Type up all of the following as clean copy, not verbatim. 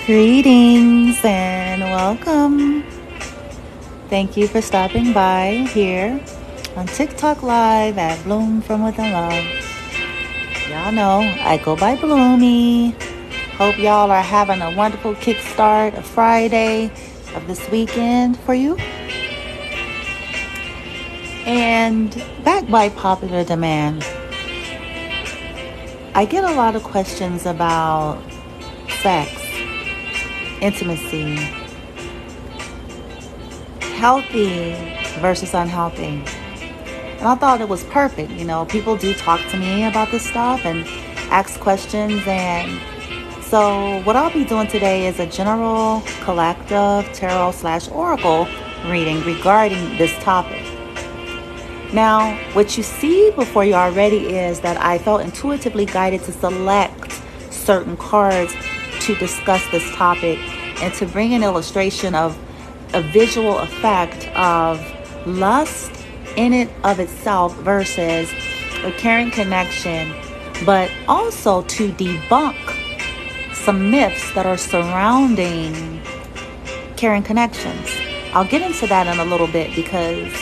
Greetings and welcome. Thank you for stopping by here on TikTok Live at Bloom from Within Love. Y'all know I go by Bloomy. Hope y'all are having a wonderful kickstart, a Friday of this weekend for you. And back by popular demand, I get a lot of questions about sex, intimacy, healthy versus unhealthy. And I thought it was perfect. People do talk to me about this stuff and ask questions. And so what I'll be doing today is a general collective tarot/oracle reading regarding this topic. Now, what you see before you already is that I felt intuitively guided to select certain cards to discuss this topic and to bring an illustration of a visual effect of lust in it of itself versus a caring connection, but also to debunk some myths that are surrounding caring connections. I'll get into that in a little bit because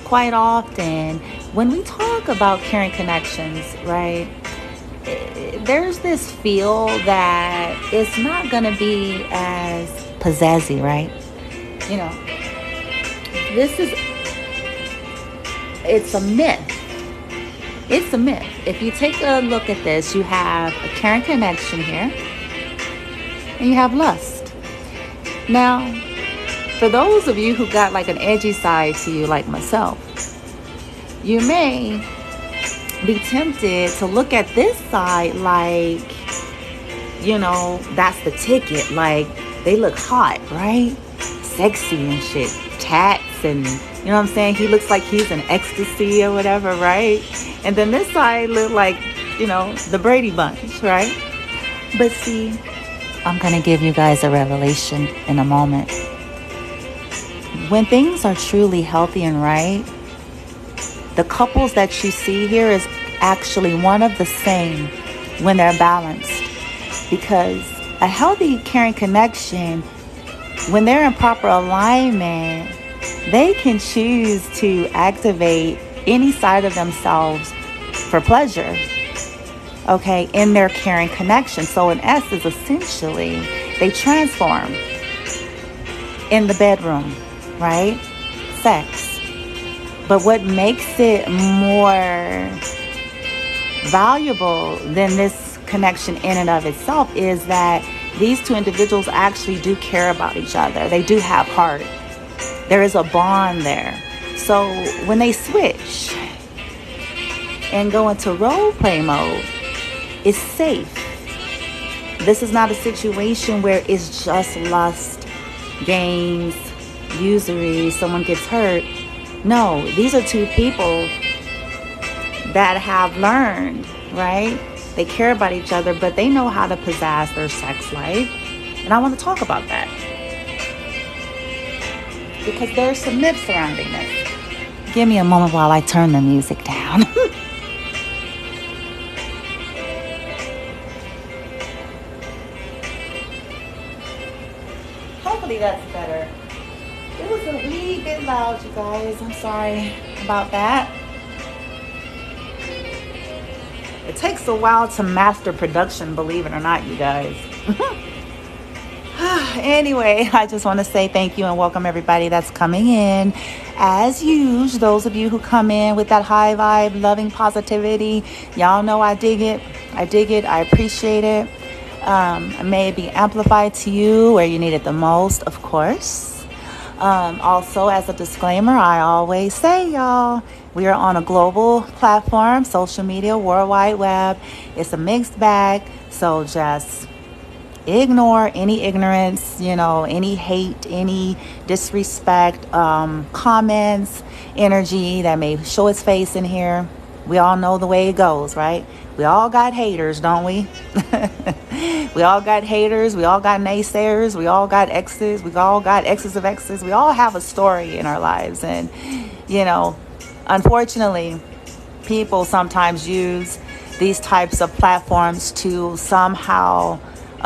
quite often when we talk about caring connections, right, there's this feel that it's not going to be as pizzazzy, right? It's a myth. It's a myth. If you take a look at this, you have a caring connection here and you have lust. Now, for those of you who got like an edgy side to you, like myself, you may be tempted to look at this side like, that's the ticket. Like, they look hot, right? Sexy and shit. Tats and, you know what I'm saying? He looks like he's in ecstasy or whatever, right? And then this side look like, the Brady Bunch, right? But see, I'm going to give you guys a revelation in a moment. When things are truly healthy and right, the couples that you see here is actually one of the same when they're balanced. Because a healthy, caring connection, when they're in proper alignment, they can choose to activate any side of themselves for pleasure, okay, in their caring connection. So in essence, essentially, they transform in the bedroom, right? Sex. But what makes it more valuable than this connection in and of itself is that these two individuals actually do care about each other. They do have heart. There is a bond there. So when they switch and go into role play mode, it's safe. This is not a situation where it's just lust, games, usury, someone gets hurt. No, these are two people that have learned, right? They care about each other, but they know how to possess their sex life. And I want to talk about that, because there's some myths surrounding this. Give me a moment while I turn the music down. Hopefully that's better. It was a wee bit loud, you guys. I'm sorry about that. It takes a while to master production, believe it or not, you guys. Anyway, I just want to say thank you and welcome everybody that's coming in. As usual, those of you who come in with that high vibe, loving positivity, y'all know I dig it. I appreciate it. May it be amplified to you where you need it the most, of course. Also, as a disclaimer, I always say, y'all, we are on a global platform, social media, World Wide Web. It's a mixed bag, so just ignore any ignorance, any hate, any disrespect, comments, energy that may show its face in here. We all know the way it goes, right? We all got haters, don't we? We all got haters. We all got naysayers. We all got exes. We all got exes of exes. We all have a story in our lives. And, unfortunately, people sometimes use these types of platforms to somehow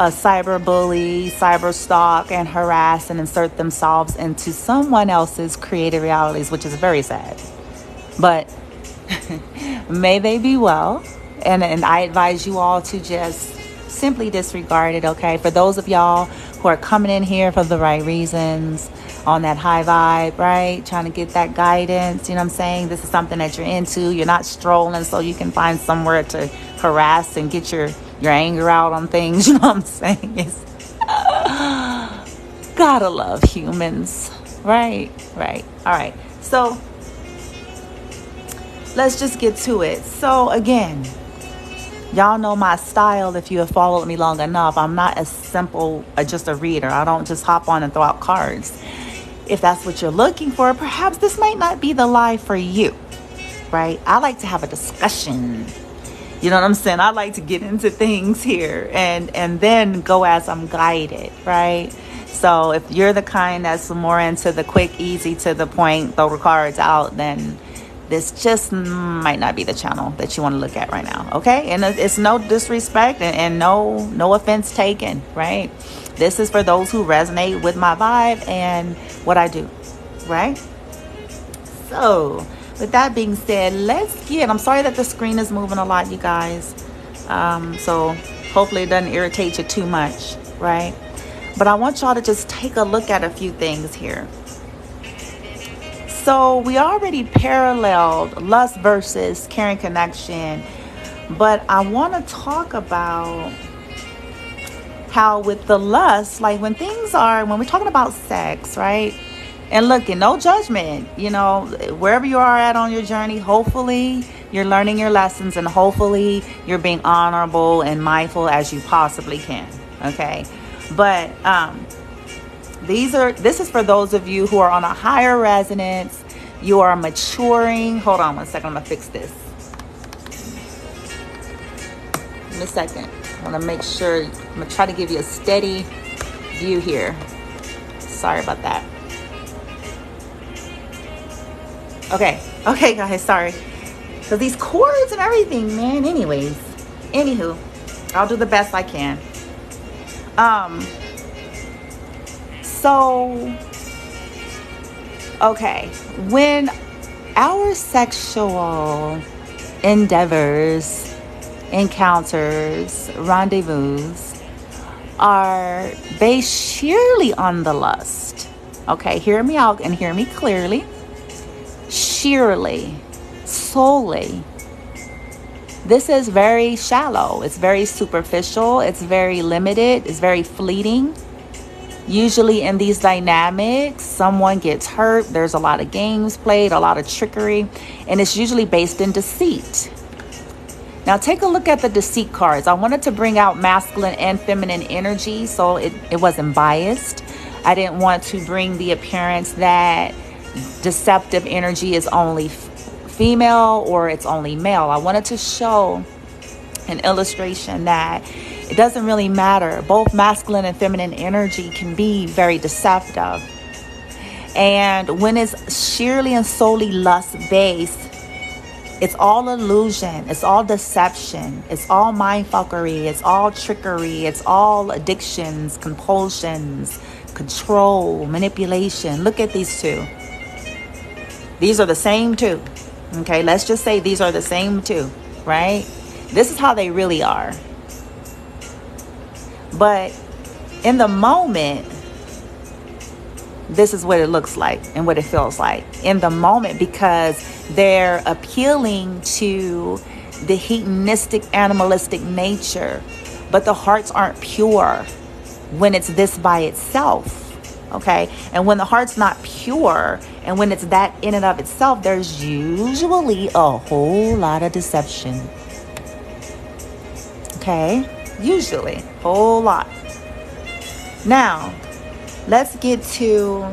cyberbully, cyber stalk, and harass and insert themselves into someone else's created realities, which is very sad. But may they be well. And I advise you all to just simply disregard it, okay? For those of y'all who are coming in here for the right reasons, on that high vibe, right? Trying to get that guidance, you know what I'm saying? This is something that you're into. You're not strolling so you can find somewhere to harass and get your anger out on things, you know what I'm saying? It's gotta love humans, right? All right, so let's just get to it. So again, y'all know my style. If you have followed me long enough, I'm not as simple just a reader. I don't just hop on and throw out cards. If that's what you're looking for, perhaps this might not be the live for you, right? I like to have a discussion. You know what I'm saying? I like to get into things here and then go as I'm guided, right? So if you're the kind that's more into the quick, easy, to the point, throw the cards out, then this just might not be the channel that you want to look at right now, okay? And it's no disrespect and no offense taken, right? This is for those who resonate with my vibe and what I do, right? So with that being said, I'm sorry that the screen is moving a lot, you guys. So hopefully it doesn't irritate you too much, right? But I want y'all to just take a look at a few things here. So we already paralleled lust versus caring connection, but I want to talk about how with the lust, like when we're talking about sex, right? And look, no judgment, wherever you are at on your journey, hopefully you're learning your lessons and hopefully you're being honorable and mindful as you possibly can, okay? But this is for those of you who are on a higher resonance. You are maturing. Hold on one second. I'm going to fix this. Give me a second. I want to make sure. I'm going to try to give you a steady view here. Sorry about that. Okay, guys. Sorry. So these cords and everything, man. Anywho, I'll do the best I can. So, okay, when our sexual endeavors, encounters, rendezvous are based sheerly on the lust, okay, hear me out and hear me clearly, sheerly, solely, this is very shallow, it's very superficial, it's very limited, it's very fleeting. Usually in these dynamics, someone gets hurt. There's a lot of games played, a lot of trickery, and it's usually based in deceit. Now take a look at the deceit cards. I wanted to bring out masculine and feminine energy, so it wasn't biased. I didn't want to bring the appearance that deceptive energy is only female or it's only male. I wanted to show an illustration that it doesn't really matter. Both masculine and feminine energy can be very deceptive. And when it's sheerly and solely lust-based, it's all illusion. It's all deception. It's all mindfuckery. It's all trickery. It's all addictions, compulsions, control, manipulation. Look at these two. These are the same two. Okay, let's just say these are the same two, right? This is how they really are. But in the moment, this is what it looks like and what it feels like in the moment, because they're appealing to the hedonistic, animalistic nature, but the hearts aren't pure when it's this by itself. Okay. And when the heart's not pure and when it's that in and of itself, there's usually a whole lot of deception. Okay. Usually a whole lot. Now, let's get to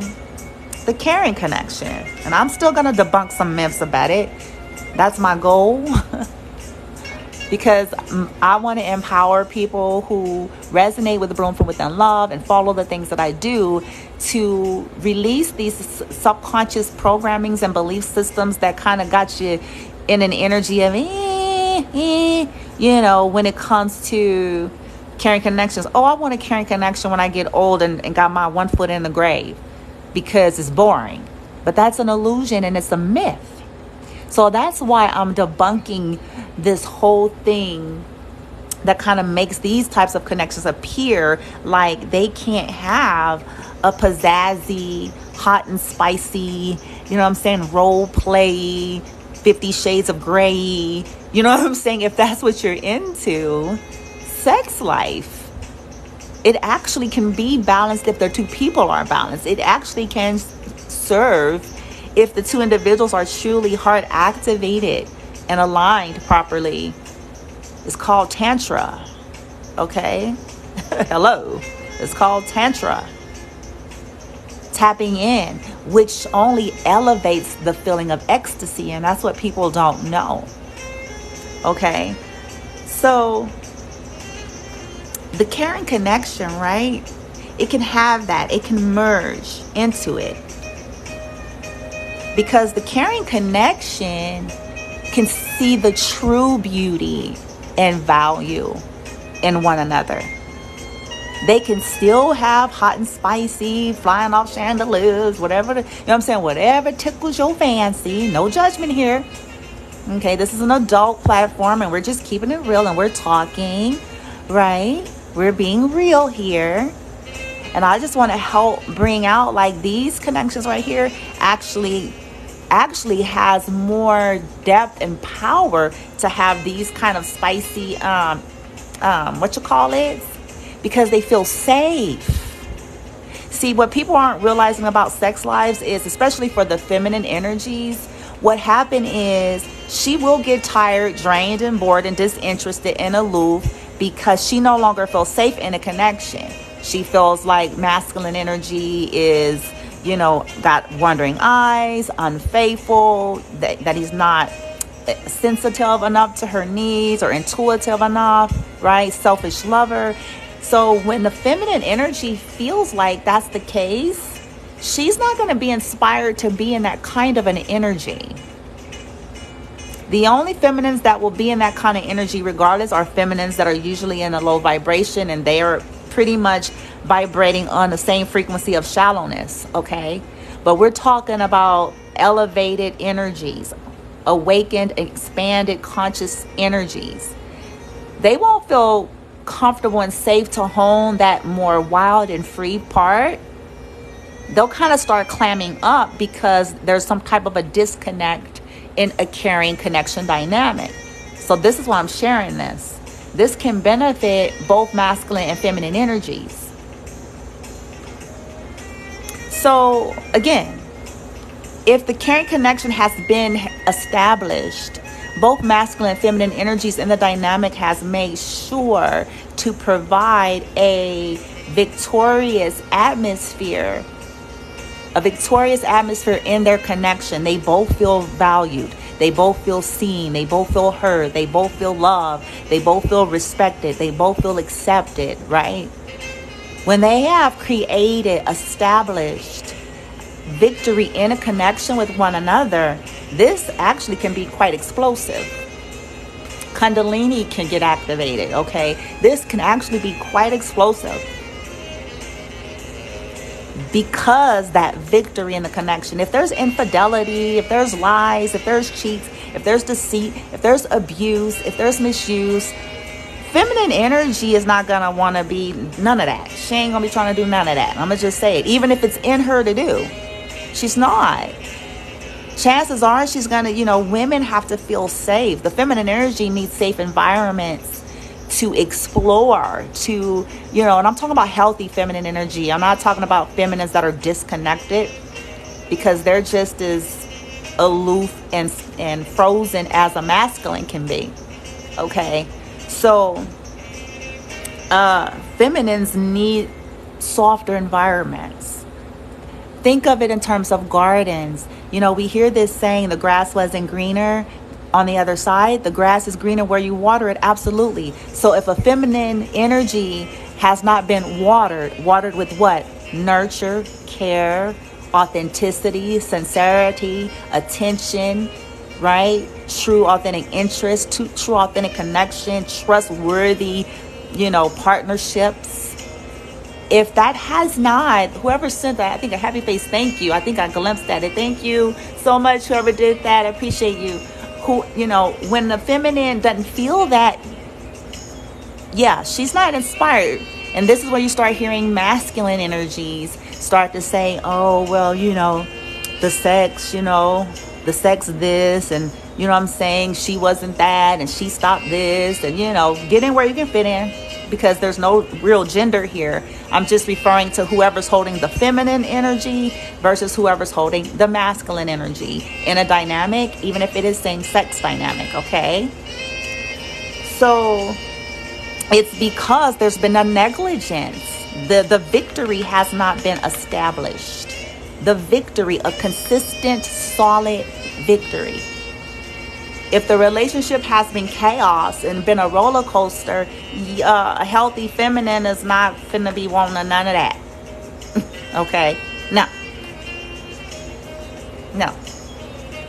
the caring connection. And I'm still going to debunk some myths about it. That's my goal. Because I want to empower people who resonate with the Bloom from Within Love and follow the things that I do to release these subconscious programmings and belief systems that kind of got you in an energy of, when it comes to Caring connections. Oh, I want a caring connection when I get old and got my one foot in the grave because it's boring. But that's an illusion and it's a myth. So that's why I'm debunking this whole thing that kind of makes these types of connections appear like they can't have a pizzazzy, hot and spicy, you know what I'm saying, role play, 50 Shades of Grey, you know what I'm saying? If that's what you're into, sex life, it actually can be balanced if the two people are balanced. It actually can serve if the two individuals are truly heart activated and aligned properly. It's called Tantra. Okay? Hello. It's called Tantra. Tapping in, which only elevates the feeling of ecstasy, and that's what people don't know. Okay? So, the caring connection, right? It can have that. It can merge into it. Because the caring connection can see the true beauty and value in one another. They can still have hot and spicy, flying off chandeliers, whatever, you know what I'm saying? Whatever tickles your fancy. No judgment here. Okay, this is an adult platform and we're just keeping it real and we're talking, right? We're being real here. And I just want to help bring out like these connections right here actually has more depth and power to have these kind of spicy, because they feel safe. See, what people aren't realizing about sex lives is, especially for the feminine energies, what happened is she will get tired, drained, and bored, and disinterested and aloof because she no longer feels safe in a connection. She feels like masculine energy is, got wandering eyes, unfaithful, that he's not sensitive enough to her needs or intuitive enough, right? Selfish lover. So when the feminine energy feels like that's the case, she's not going to be inspired to be in that kind of an energy. The only feminines that will be in that kind of energy regardless are feminines that are usually in a low vibration, and they are pretty much vibrating on the same frequency of shallowness, okay? But we're talking about elevated energies, awakened, expanded conscious energies. They won't feel comfortable and safe to hone that more wild and free part. They'll kind of start clamming up because there's some type of a disconnect in a caring connection dynamic. So this is why I'm sharing this. This can benefit both masculine and feminine energies. So again, if the caring connection has been established, both masculine and feminine energies in the dynamic has made sure to provide a victorious atmosphere in their connection. They both feel valued. They both feel seen. They both feel heard. They both feel loved. They both feel respected. They both feel accepted, right? When they have established victory in a connection with one another, this actually can be quite explosive. Kundalini can get activated, okay? This can actually be quite explosive because that victory in the connection. If there's infidelity, if there's lies, if there's cheats, if there's deceit, if there's abuse, if there's misuse, feminine energy is not going to want to be none of that. She ain't going to be trying to do none of that. I'm going to just say it. Even if it's in her to do, she's not. Chances are she's going to, women have to feel safe. The feminine energy needs safe environments to explore, to, and I'm talking about healthy feminine energy. I'm not talking about feminines that are disconnected because they're just as aloof and frozen as a masculine can be. Okay. So, feminines need softer environments. Think of it in terms of gardens. We hear this saying, the grass wasn't greener on the other side. The grass is greener where you water it. Absolutely. So if a feminine energy has not been watered with what? Nurture, care, authenticity, sincerity, attention, right? True authentic interest, true authentic connection, trustworthy partnerships. If that has not, whoever sent that, I think a happy face, thank you. I think I glimpsed at it. Thank you so much, whoever did that. I appreciate you. When the feminine doesn't feel that, yeah, she's not inspired. And this is where you start hearing masculine energies start to say, oh, well, the sex, the sex this, and what I'm saying, she wasn't that, and she stopped this, and get in where you can fit in, because there's no real gender here. I'm just referring to whoever's holding the feminine energy versus whoever's holding the masculine energy in a dynamic, even if it is same-sex dynamic, okay? So it's because there's been a negligence. The victory has not been established. The victory, a consistent, solid victory. If the relationship has been chaos and been a roller coaster, a healthy feminine is not finna be wanting none of that. Okay? No.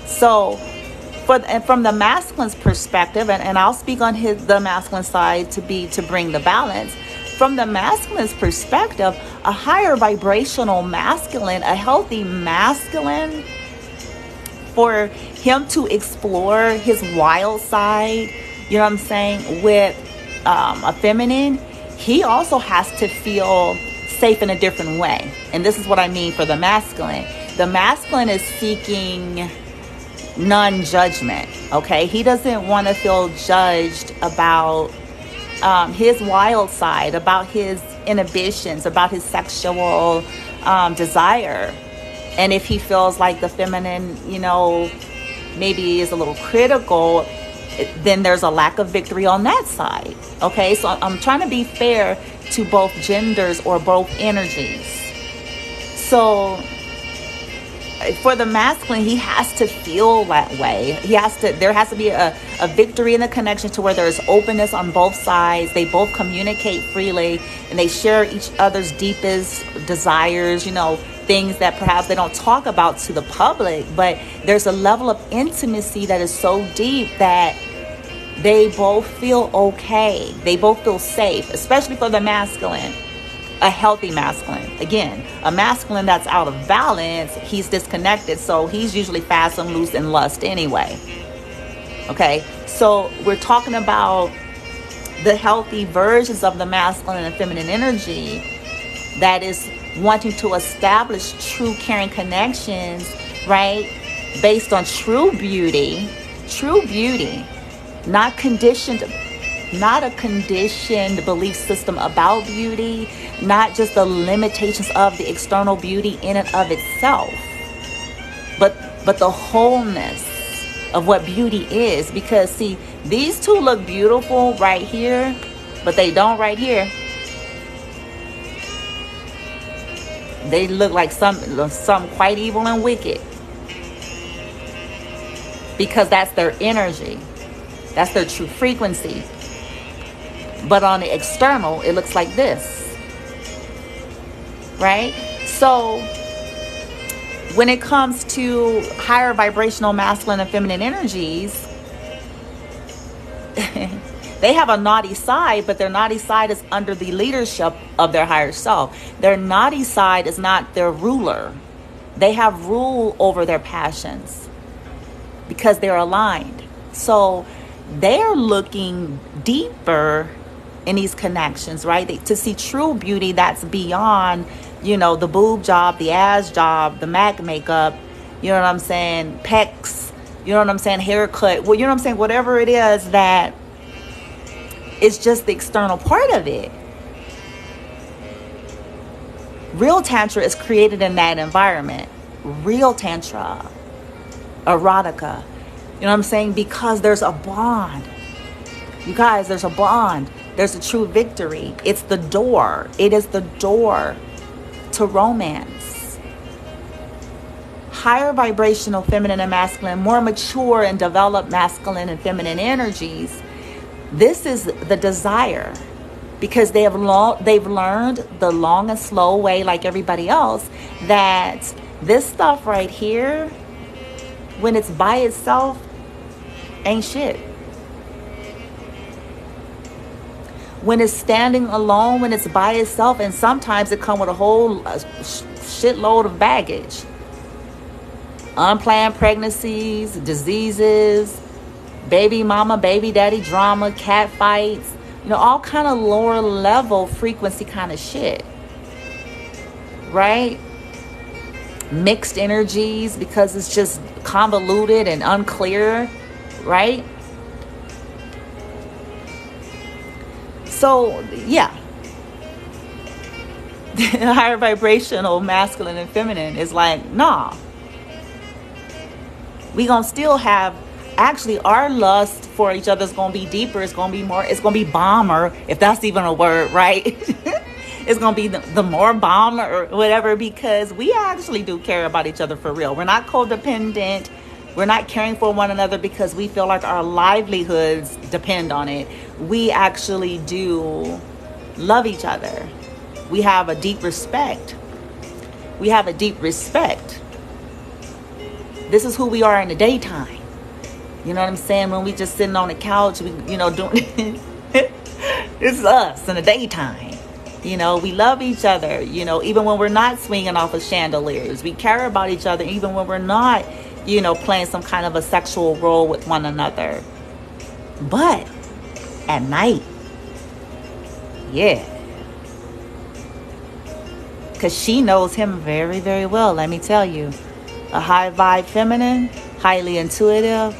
So, from the masculine's perspective, and I'll speak on the masculine side to bring the balance. From the masculine's perspective, a higher vibrational masculine, a healthy masculine, for him to explore his wild side, with a feminine, he also has to feel safe in a different way. And this is what I mean for the masculine. The masculine is seeking non-judgment, okay? He doesn't want to feel judged about his wild side, about his inhibitions, about his sexual desire. And if he feels like the feminine, maybe is a little critical, then there's a lack of victory on that side. Okay, so I'm trying to be fair to both genders or both energies. So for the masculine, he has to feel that way. There has to be a victory in the connection to where there's openness on both sides. They both communicate freely and they share each other's deepest desires, things that perhaps they don't talk about to the public, but there's a level of intimacy that is so deep that they both feel okay. They both feel safe, especially for the masculine. A healthy masculine. Again, a masculine that's out of balance, he's disconnected, so he's usually fast and loose in lust anyway. Okay, so we're talking about the healthy versions of the masculine and feminine energy that is wanting to establish true caring connections, right? Based on true beauty, not a conditioned belief system about beauty, not just the limitations of the external beauty in and of itself, but the wholeness of what beauty is. Because see, these two look beautiful right here, but they don't right here. They look like some quite evil and wicked, because that's their energy. That's their true frequency. But on the external, it looks like this. Right? So when it comes to higher vibrational masculine and feminine energies, they have a naughty side, but their naughty side is under the leadership of their higher self. Their naughty side is not their ruler. They have rule over their passions because they're aligned. So they're looking deeper in these connections, right? To see true beauty that's beyond, the boob job, the ass job, the MAC makeup, pecs, haircut, whatever it is that is just the external part of it. Real Tantra is created in that environment. Real Tantra, erotica, because there's a bond. You guys, there's a bond. There's a true victory. It's the door. It is the door to romance. Higher vibrational feminine and masculine, more mature and developed masculine and feminine energies. This is the desire, because they've learned the long and slow way, like everybody else, that this stuff right here, when it's by itself, ain't shit. when it's standing alone, when it's by itself, and sometimes it comes with a whole shitload of baggage. Unplanned pregnancies, diseases, baby mama, baby daddy drama, cat fights, all kind of lower level frequency kind of shit. Right? Mixed energies because it's just convoluted and unclear. Right? So, yeah. Higher vibrational masculine and feminine is like, nah. We gonna still have, actually our lust for each other is gonna be deeper. It's gonna be more, it's gonna be bomber, if that's even a word, right? It's gonna be the more bomber or whatever, because we actually do care about each other for real. We're not codependent. We're not caring for one another because we feel like our livelihoods depend on it. We actually do love each other. We have a deep respect. We have a deep respect. This is who we are in the daytime. You know what I'm saying? When we just sitting on the couch, we, doing this is us in the daytime. We love each other, even when we're not swinging off of chandeliers. We care about each other even when we're not, playing some kind of a sexual role with one another. But at night, yeah. Because she knows him very, very well, let me tell you. A high vibe feminine, highly intuitive.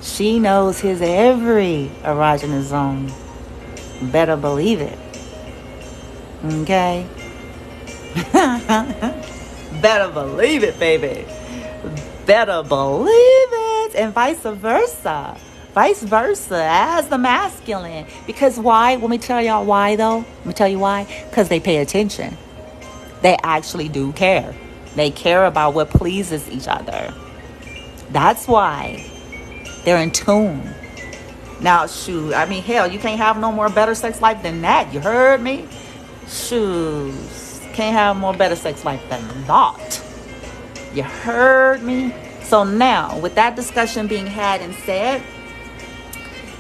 She knows his every erogenous zone. Better believe it. Okay? Better believe it, baby. Better believe it. And vice versa. Vice versa as the masculine. Because why? Let me tell y'all why, though. Let me tell you why. Because they pay attention. They actually do care. They care about what pleases each other. That's why they're in tune. Now, shoot, hell, you can't have no more better sex life than that. You heard me? Shoes. Can't have more better sex life than that. You heard me? So now, with that discussion being had and said,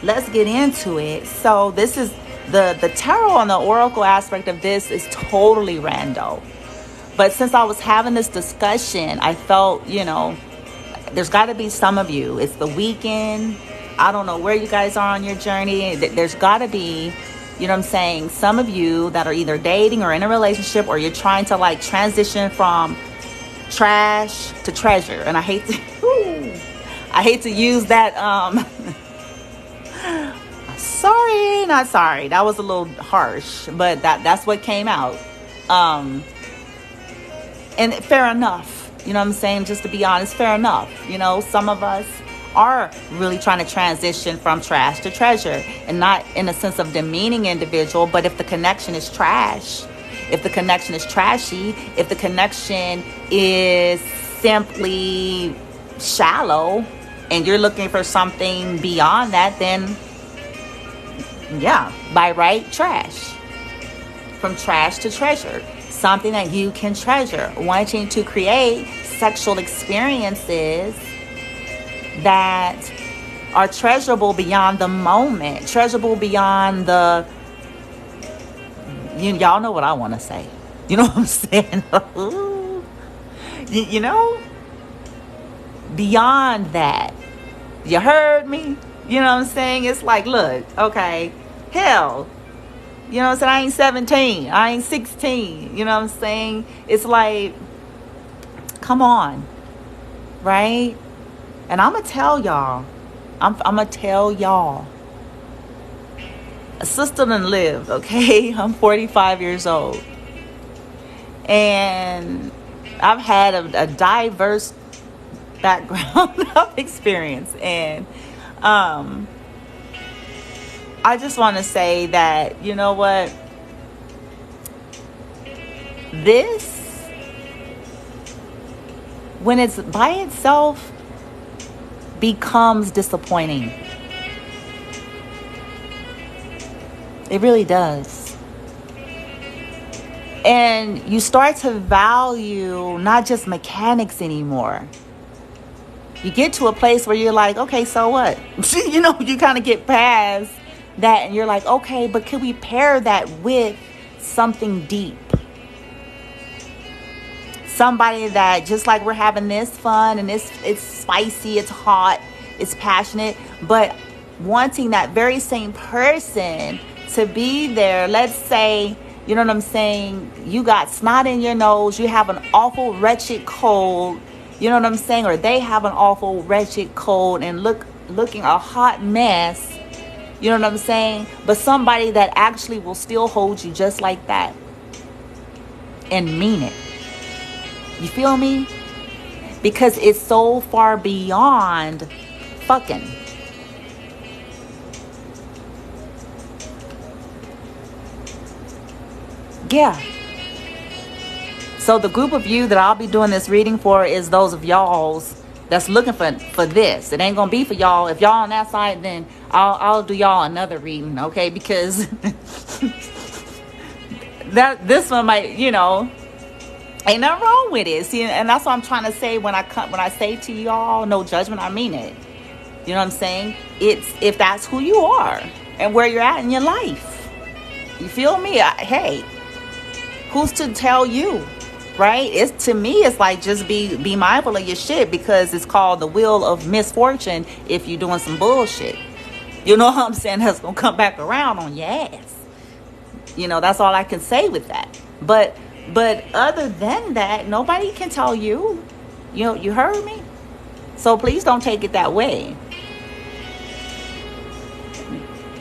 let's get into it. So this is the tarot and the oracle aspect of this is totally rando. But since I was having this discussion, I felt, there's got to be some of you. It's the weekend. I don't know where you guys are on your journey. There's got to be, some of you that are either dating or in a relationship, or you're trying to transition from trash to treasure. And I hate to use that. Sorry, not sorry. That was a little harsh, but that's what came out. And fair enough, just to be honest, fair enough. Some of us are really trying to transition from trash to treasure, and not in a sense of demeaning individual, but if the connection is trash, if the connection is trashy, if the connection is simply shallow and you're looking for something beyond that, then yeah, by right, trash. From trash to treasure. Something that you can treasure, wanting to create sexual experiences that are treasurable beyond the moment, treasurable beyond the, y'all know what I want to say. You know what I'm saying? Beyond that. You heard me? You know what I'm saying? It's like, look, okay, hell, I ain't 17. I ain't 16. You know what I'm saying? It's like, come on. Right? And I'm going to tell y'all. I'm going to tell y'all. A sister done lived, okay? I'm 45 years old. And I've had a diverse background of experience. And I just want to say that, you know what? This, when it's by itself, becomes disappointing. It really does. And you start to value not just mechanics anymore. You get to a place where you're like, okay, so what? You kind of get past that, and you're like, okay, but can we pair that with something deep? Somebody that, just like we're having this fun and it's spicy, it's hot, it's passionate, but wanting that very same person to be there. Let's say, you know what I'm saying, you got snot in your nose, you have an awful wretched cold, you know what I'm saying, or they have an awful wretched cold and looking a hot mess, you know what I'm saying, but somebody that actually will still hold you just like that and mean it. You feel me? Because it's so far beyond fucking. Yeah. So the group of you that I'll be doing this reading for is those of y'all's that's looking for this. It ain't gonna be for y'all. If y'all on that side, then I'll do y'all another reading, okay? Because this one might, you know, ain't nothing wrong with it. See, and that's what I'm trying to say when I say to y'all, no judgment, I mean it. You know what I'm saying? It's if that's who you are and where you're at in your life. You feel me? Hey, who's to tell you, right? It's, to me, it's like, just be mindful of your shit, because it's called the wheel of misfortune if you're doing some bullshit. You know what I'm saying? That's gonna come back around on your ass. You know, that's all I can say with that. But other than that, nobody can tell you. You know, you heard me? So please don't take it that way.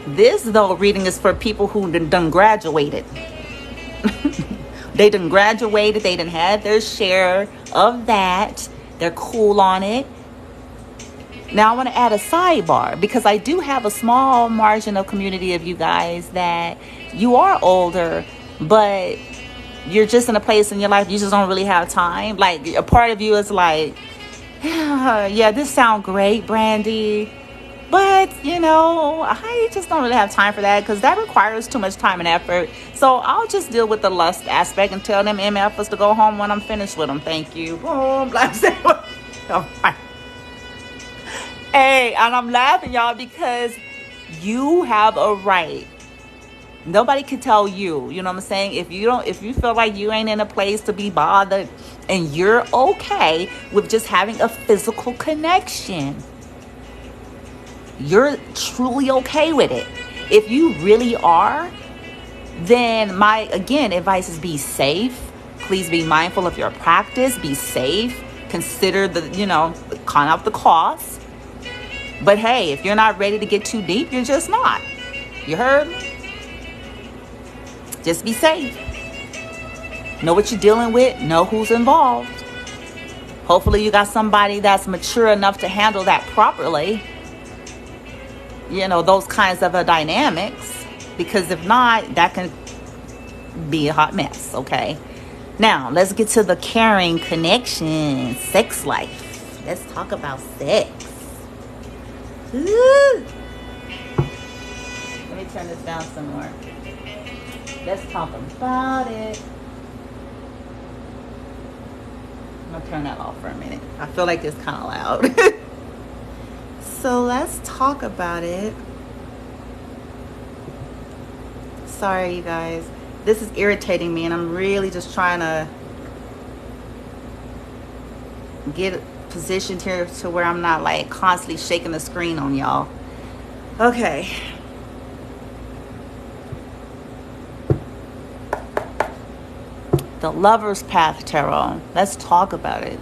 This, though, reading is for people who done graduated. They done graduated. They done had their share of that. They're cool on it. Now I want to add a sidebar, because I do have a small margin of community of you guys that you are older, but you're just in a place in your life you just don't really have time. Like, a part of you is like, yeah, this sounds great, Brandy, but you know, I just don't really have time for that, because that requires too much time and effort. So I'll just deal with the lust aspect and tell them MFs to go home when I'm finished with them. Thank you. Boom. Hey, and I'm laughing, y'all, because you have a right. Nobody can tell you, you know what I'm saying? If you feel like you ain't in a place to be bothered and you're okay with just having a physical connection, you're truly okay with it. If you really are, then my, again, advice is be safe. Please be mindful of your practice. Be safe. Consider count out the cost. But hey, if you're not ready to get too deep, you're just not. You heard me? Just be safe. Know what you're dealing with. Know who's involved. Hopefully you got somebody that's mature enough to handle that properly. You know, those kinds of dynamics. Because if not, that can be a hot mess, okay? Now, let's get to the caring connection, sex life. Let's talk about sex. Ooh. Let me turn this down some more. Let's talk about it. I'm gonna turn that off for a minute. I feel like it's kind of loud. So let's talk about it. Sorry, you guys. This is irritating me, and I'm really just trying to get positioned here to where I'm not like constantly shaking the screen on y'all. Okay. The Lover's Path Tarot. Let's talk about it.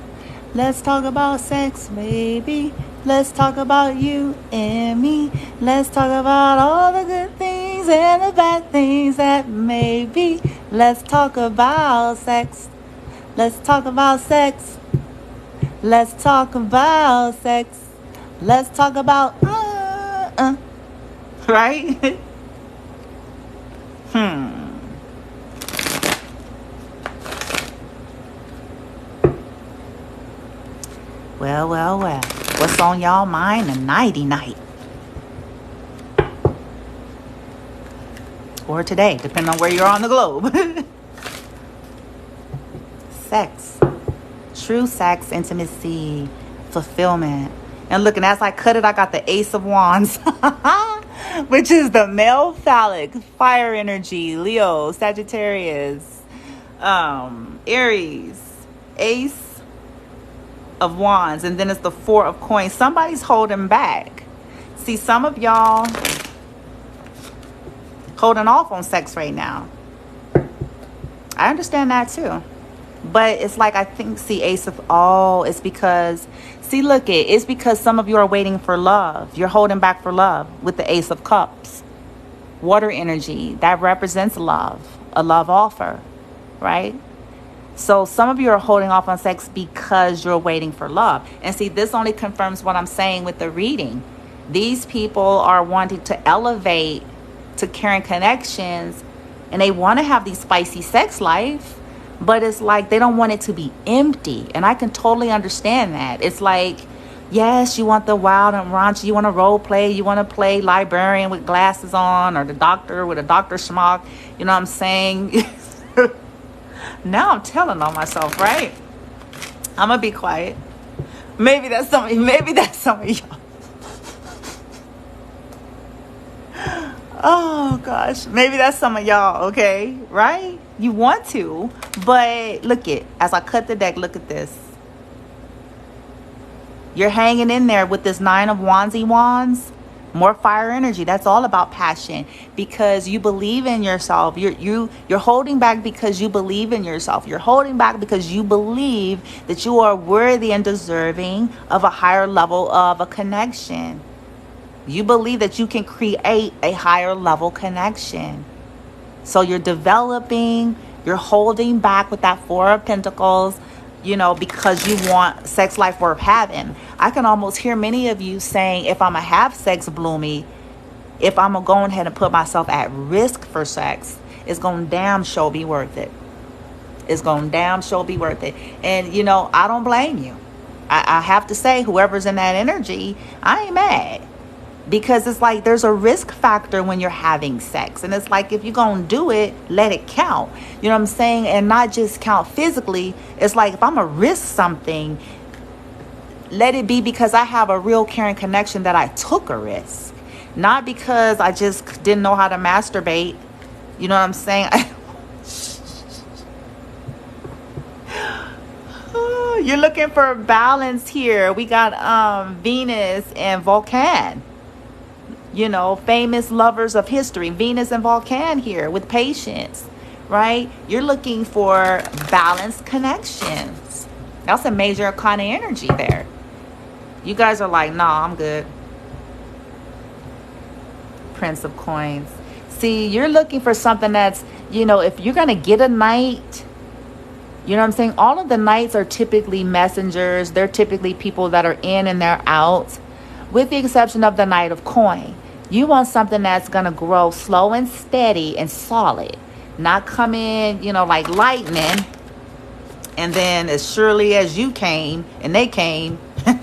Let's talk about sex, baby. Let's talk about you and me. Let's talk about all the good things and the bad things that may be. Let's talk about sex. Let's talk about sex. Let's talk about sex. Let's talk about right? Well. What's on y'all mind a nighty night? Or today, depending on where you're on the globe. Sex. True sex, intimacy, fulfillment. And look, and as I cut it, I got the Ace of Wands. which is the male phallic, fire energy, Leo, Sagittarius, Aries, Ace of Wands, and then it's the Four of Coins. Somebody's holding back. See, some of y'all holding off on sex right now. I understand that too. But it's like, I think, see, Ace of, it's because, see, look, it's because some of you are waiting for love. You're holding back for love with the Ace of Cups. Water energy, that represents love, a love offer, right? So some of you are holding off on sex because you're waiting for love. And see, this only confirms what I'm saying with the reading. These people are wanting to elevate to caring connections, and they want to have these spicy sex life, but it's like they don't want it to be empty. And I can totally understand that. It's like, yes, you want the wild and raunchy, you want to role play, you want to play librarian with glasses on, or the doctor with a Dr. Schmuck, you know what I'm saying? Now I'm telling on myself, right? I'm gonna be quiet. Maybe that's some of y'all. Oh gosh, maybe that's some of y'all, okay? Right? You want to, but look it, as I cut the deck, look at this. You're hanging in there with this Nine of Wands. More fire energy. That's all about passion, because you believe in yourself. You're holding back because you believe in yourself. You're holding back because you believe that you are worthy and deserving of a higher level of a connection. You believe that you can create a higher level connection. So you're developing, you're holding back with that Four of Pentacles, you know, because you want sex life worth having. I can almost hear many of you saying, if I'm going to have sex, Bloomy, if I'm going to go ahead and put myself at risk for sex, it's going to damn sure be worth it. It's going to damn sure be worth it. And, you know, I don't blame you. I have to say, whoever's in that energy, I ain't mad. Because it's like there's a risk factor when you're having sex. And it's like, if you're going to do it, let it count. You know what I'm saying? And not just count physically. It's like, if I'm going to risk something, let it be because I have a real caring connection that I took a risk. Not because I just didn't know how to masturbate. You know what I'm saying? You're looking for balance here. We got Venus and Vulcan. You know, famous lovers of history, Venus and Vulcan here with patience, right? You're looking for balanced connections. That's a major kind of energy there. You guys are like, nah, I'm good. Prince of Coins. See, you're looking for something that's, you know, if you're going to get a knight, you know what I'm saying? All of the knights are typically messengers. They're typically people that are in and they're out, with the exception of the Knight of Coin. You want something that's going to grow slow and steady and solid. Not come in, you know, like lightning. And then as surely as you came and they came. I'm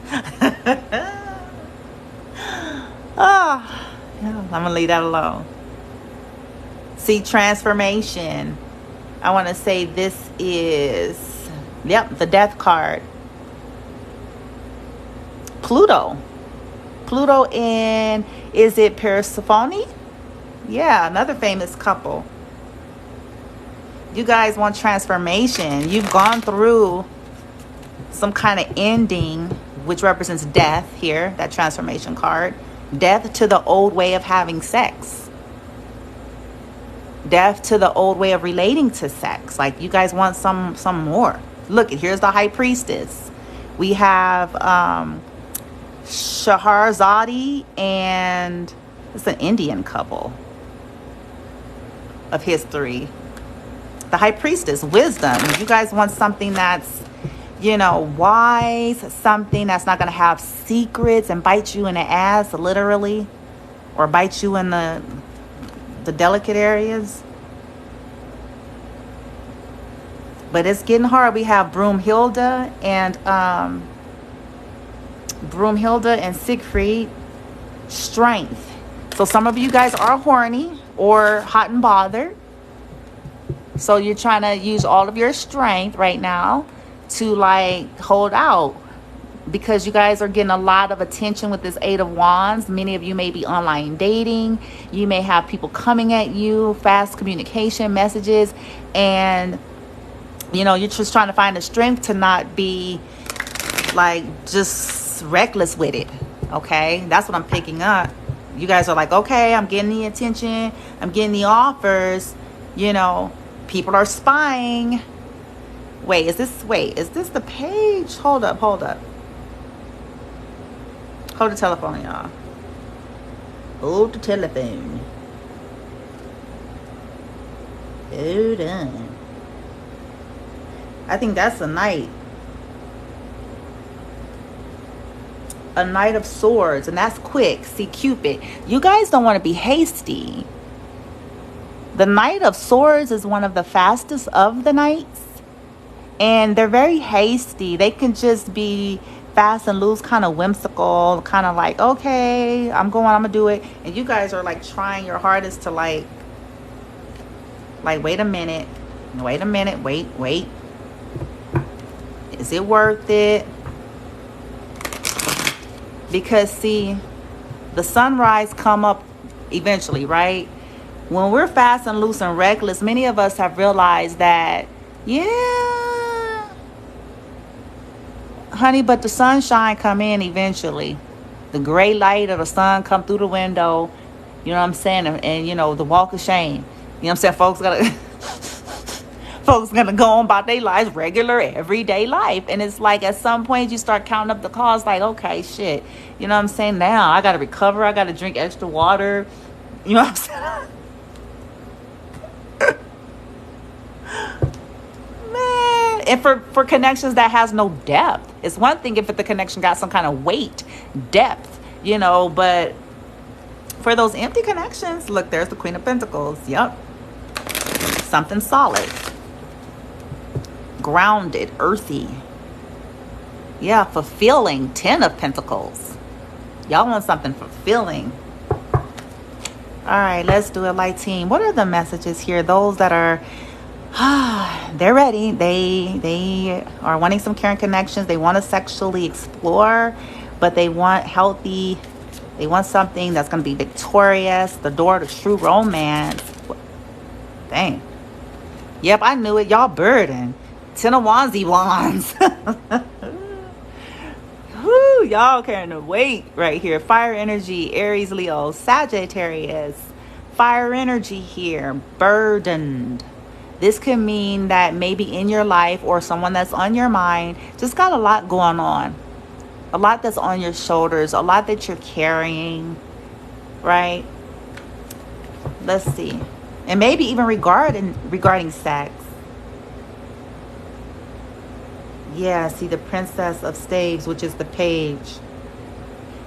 going to leave that alone. See, transformation. I want to say this is, the Death card. Pluto in, is it Persephone? Yeah, another famous couple. You guys want transformation. You've gone through some kind of ending, which represents death here, that transformation card. Death to the old way of having sex. Death to the old way of relating to sex. Like, you guys want some more. Look, here's the High Priestess. We have Shahrazadi, and it's an Indian couple of history. The High Priestess, wisdom. You guys want something that's, you know, wise, something that's not going to have secrets and bite you in the ass, literally, or bite you in the delicate areas. But it's getting hard. We have Broomhilda and Siegfried. Strength. So some of you guys are horny or hot and bothered. So you're trying to use all of your strength right now to like hold out because you guys are getting a lot of attention with this Eight of Wands. Many of you may be online dating. You may have people coming at you, fast communication messages, and you're just trying to find the strength to not be like just reckless with it. Okay, that's what I'm picking up. You guys are like, okay, I'm getting the attention, I'm getting the offers, people are spying. Wait, is this the page? Hold up. Hold the telephone, y'all. Hold the telephone. Hold on. I think that's a knight. A Knight of Swords, and that's quick. See, Cupid. You guys don't want to be hasty. The Knight of Swords is one of the fastest of the knights, and they're very hasty. They can just be fast and loose, kind of whimsical, kind of like, okay, I'm gonna do it. And you guys are like trying your hardest to like wait a minute, wait. Is it worth it? Because see, the sunrise come up eventually, right? When we're fast and loose and reckless, many of us have realized that, yeah, honey, but the sunshine come in eventually. The gray light of the sun come through the window, you know what I'm saying? And the walk of shame. You know what I'm saying? Folks gonna go on about their lives, regular, everyday life. And it's like at some point you start counting up the calls like, okay, shit. You know what I'm saying? Now I gotta recover. I gotta drink extra water. You know what I'm saying? Man. And for connections that has no depth. It's one thing if the connection got some kind of weight, depth, but for those empty connections, look, there's the Queen of Pentacles. Yep. Something solid. Grounded, earthy. Yeah, fulfilling. 10 of Pentacles. Y'all want something fulfilling. All right, let's do it, light team. What are the messages here? Those that are, they're ready. They are wanting some caring connections. They want to sexually explore, but they want healthy. They want something that's going to be victorious. The door to true romance. Dang. Yep, I knew it. Y'all burden. 10 of wands. Woo, y'all carrying the weight right here. Fire energy, Aries, Leo, Sagittarius. Fire energy here, burdened. This can mean that maybe in your life or someone that's on your mind just got a lot going on. A lot that's on your shoulders, a lot that you're carrying, right? Let's see. And maybe even regarding sex. Yeah, see the Princess of Staves, which is the page.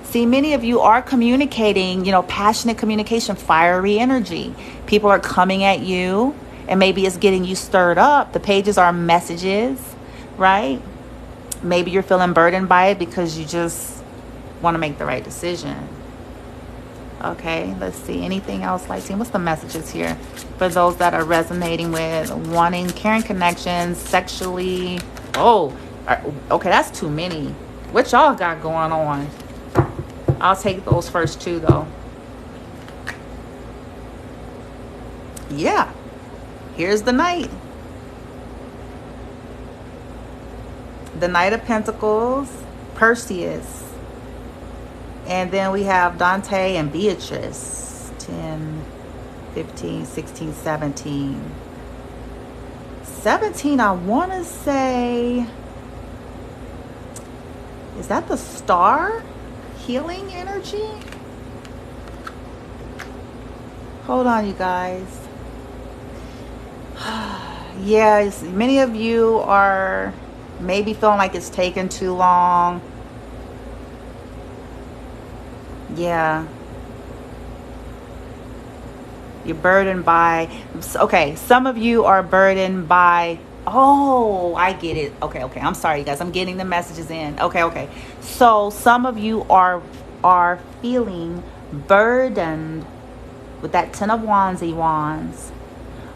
See, many of you are communicating, passionate communication, fiery energy. People are coming at you, and maybe it's getting you stirred up. The pages are messages, right? Maybe you're feeling burdened by it because you just want to make the right decision. Okay, let's see. Anything else, light team? What's the messages here for those that are resonating with wanting caring connections, sexually? Oh, okay, that's too many. What y'all got going on? I'll take those first two, though. Yeah, here's the Knight. The Knight of Pentacles, Perseus. And then we have Dante and Beatrice. 10, 15, 16, 17. 17, I want to say, is that the Star? Healing energy? Hold on, you guys. Yes, many of you are maybe feeling like it's taken too long. Yeah. You're burdened by, okay, some of you are burdened by, oh, I get it. Okay, I'm sorry, you guys. I'm getting the messages in. Okay. So some of you are feeling burdened with that 10 of wands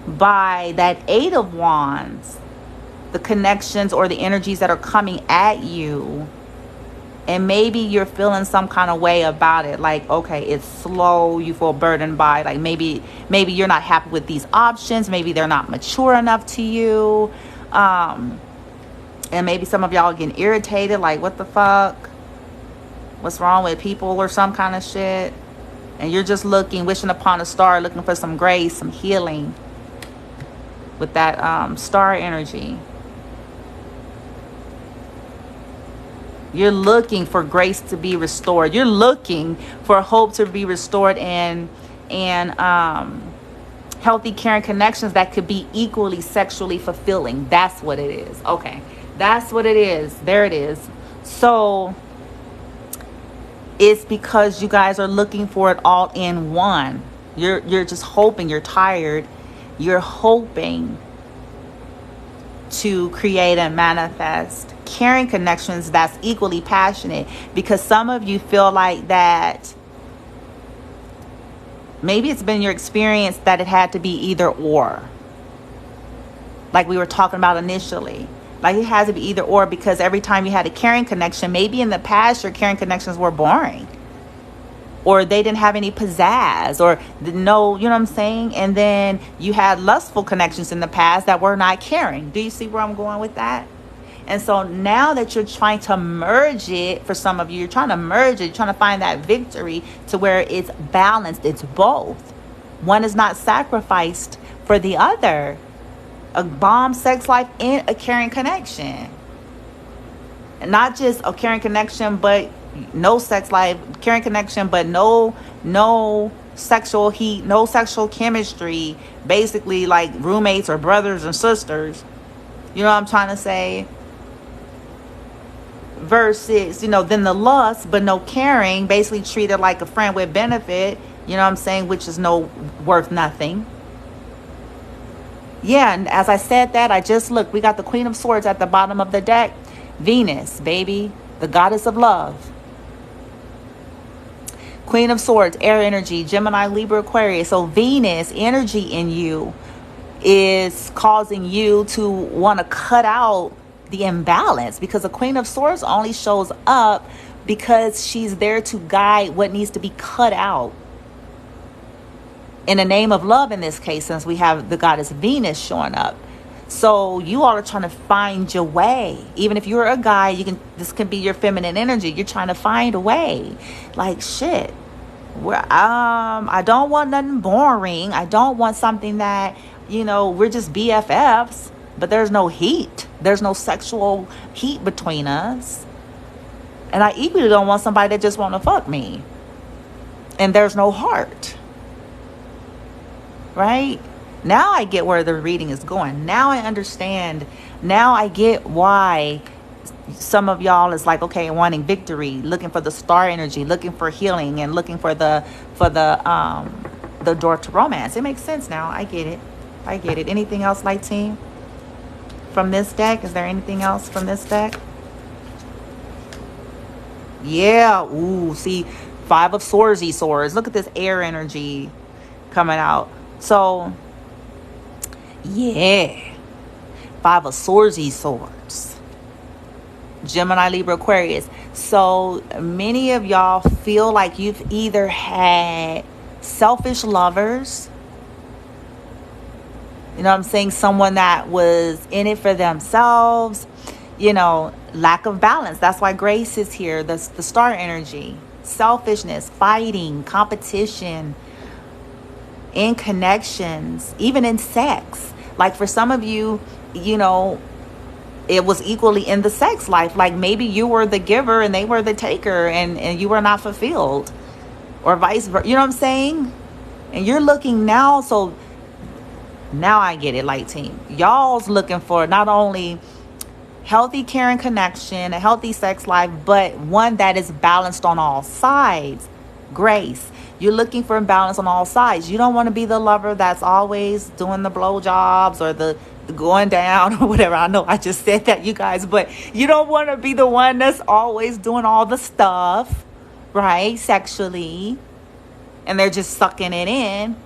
by that 8 of wands, the connections or the energies that are coming at you. And maybe you're feeling some kind of way about it. Like, okay, it's slow. You feel burdened by, like, maybe you're not happy with these options. Maybe they're not mature enough to you. And maybe some of y'all are getting irritated. Like, what the fuck? What's wrong with people or some kind of shit? And you're just looking, wishing upon a star, looking for some grace, some healing with that star energy. You're looking for grace to be restored. You're looking for hope to be restored and healthy, caring connections that could be equally sexually fulfilling. That's what it is. Okay, that's what it is. There it is. So it's because you guys are looking for it all in one. You're just hoping. You're tired. You're hoping to create and manifest caring connections that's equally passionate, because some of you feel like that maybe it's been your experience that it had to be either or, like we were talking about initially. Like, it has to be either or, because every time you had a caring connection, maybe in the past your caring connections were boring, or they didn't have any pizzazz, or no, you know what I'm saying? And then you had lustful connections in the past that were not caring. Do you see where I'm going with that? And so now that you're trying to merge it, for some of you, you're trying to merge it, you're trying to find that victory to where it's balanced, it's both. One is not sacrificed for the other. A bomb sex life and a caring connection. And not just a caring connection, but no sex life, caring connection, but no sexual heat, no sexual chemistry, basically like roommates or brothers and sisters. You know what I'm trying to say? Versus, then the lust, but no caring, basically treated like a friend with benefit, you know what I'm saying, which is worth nothing. Yeah, and as I said that, I just looked. We got the Queen of Swords at the bottom of the deck. Venus, baby, the goddess of love. Queen of Swords, air energy, Gemini, Libra, Aquarius. So Venus energy in you is causing you to want to cut out the imbalance, because the Queen of Swords only shows up because she's there to guide what needs to be cut out. In the name of love, in this case, since we have the goddess Venus showing up. So you all are trying to find your way. Even if you're a guy, this can be your feminine energy. You're trying to find a way. Like, shit. I don't want nothing boring. I don't want something that, we're just BFFs, but there's no heat. There's no sexual heat between us. And I equally don't want somebody that just want to fuck me. And there's no heart. Right? Now I get where the reading is going. Now I understand. Now I get why some of y'all is like, okay, wanting victory, looking for the star energy, looking for healing, and looking for the door to romance. It makes sense now. I get it. Anything else, light team? From this deck? Is there anything else from this deck? Yeah. Ooh, see, Five of Swords. Look at this air energy coming out. So, yeah. Five of Swords. Gemini, Libra, Aquarius. So many of y'all feel like you've either had selfish lovers. You know what I'm saying? Someone that was in it for themselves. Lack of balance. That's why Grace is here. The star energy. Selfishness, fighting, competition. In connections, even in sex. Like for some of you, it was equally in the sex life. Like maybe you were the giver and they were the taker, and you were not fulfilled, or vice versa. You know what I'm saying? And you're looking now. So now I get it, light team. Y'all's looking for not only healthy, caring connection, a healthy sex life, but one that is balanced on all sides. Grace. You're looking for balance on all sides. You don't want to be the lover that's always doing the blowjobs or the going down or whatever. I know I just said that, you guys, but you don't want to be the one that's always doing all the stuff, right? Sexually. And they're just sucking it in.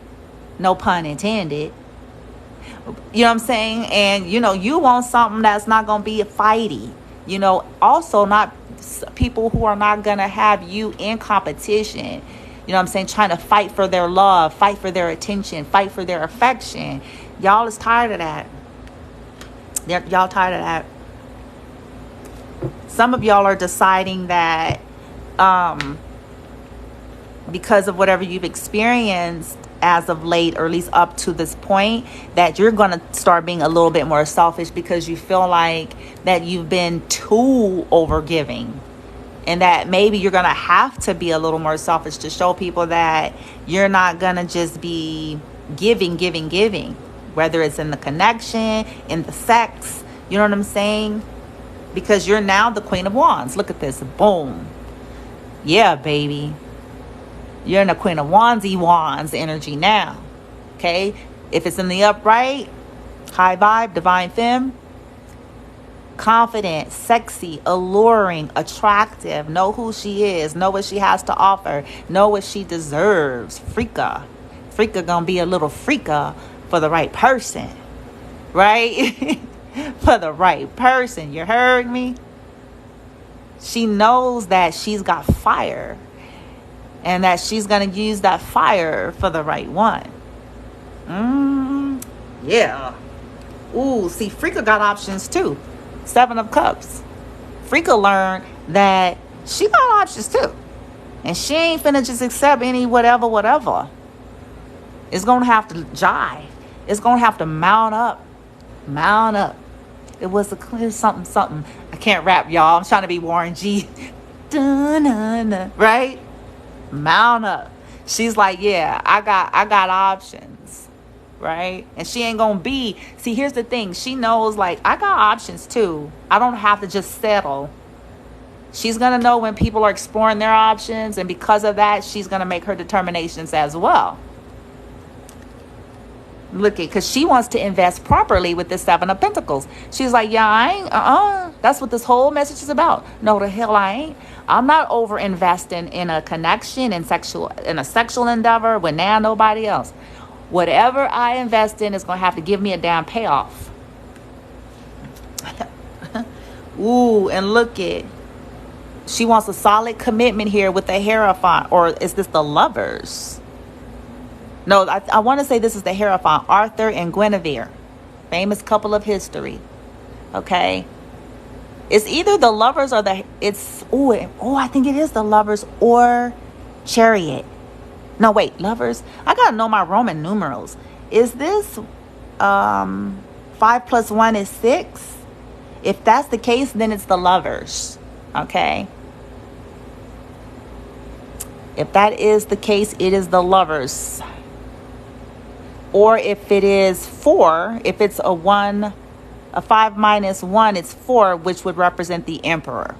No pun intended. You know what I'm saying? And, you want something that's not going to be a fighty. Also not people who are not going to have you in competition. You know what I'm saying? Trying to fight for their love, fight for their attention, fight for their affection. Y'all is tired of that. Y'all tired of that. Some of y'all are deciding that because of whatever you've experienced as of late, or at least up to this point, that you're going to start being a little bit more selfish because you feel like that you've been too overgiving, and that maybe you're going to have to be a little more selfish to show people that you're not going to just be giving, whether it's in the connection, in the sex, you know what I'm saying? Because you're now the Queen of Wands. Look at this. Boom. Yeah, baby. You're in the Queen of Wands energy now. Okay? If it's in the upright, high vibe, divine femme, confident, sexy, alluring, attractive, know who she is, know what she has to offer, know what she deserves. Freaka gonna be a little freaka for the right person. Right? For the right person. You heard me? She knows that she's got fire, and that she's going to use that fire for the right one. Yeah. Ooh, see, Freaka got options too. 7 of Cups. Freaka learned that she got options too. And she ain't finna just accept any whatever. It's going to have to jive. It's going to have to mount up. It was a clear something. I can't rap, y'all. I'm trying to be Warren G. Dun-dun-dun. Right? Mount up. She's like, yeah, I got options, right? And she ain't gonna be. See, here's the thing. She knows, like, I got options too. I don't have to just settle. She's gonna know when people are exploring their options, and because of that, she's gonna make her determinations as well. Look at, because she wants to invest properly with this 7 of Pentacles. She's like, yeah, I ain't, that's what this whole message is about. No, the hell I ain't. I'm not over investing in a connection and in a sexual endeavor with nobody else. Whatever I invest in is going to have to give me a damn payoff. Ooh, and look at, she wants a solid commitment here with the Hierophant, or is this the Lovers? No, I want to say this is the Hierophant, Arthur and Guinevere, famous couple of history. Okay, it's either the Lovers or I think it is the Lovers or Chariot. No, wait, Lovers. I gotta know my Roman numerals. Is this 5 + 1 is 6? If that's the case, then it's the Lovers. Okay. If that is the case, it is the Lovers. Or if it is 4, if it's a 5 - 1, it's 4, which would represent the Emperor.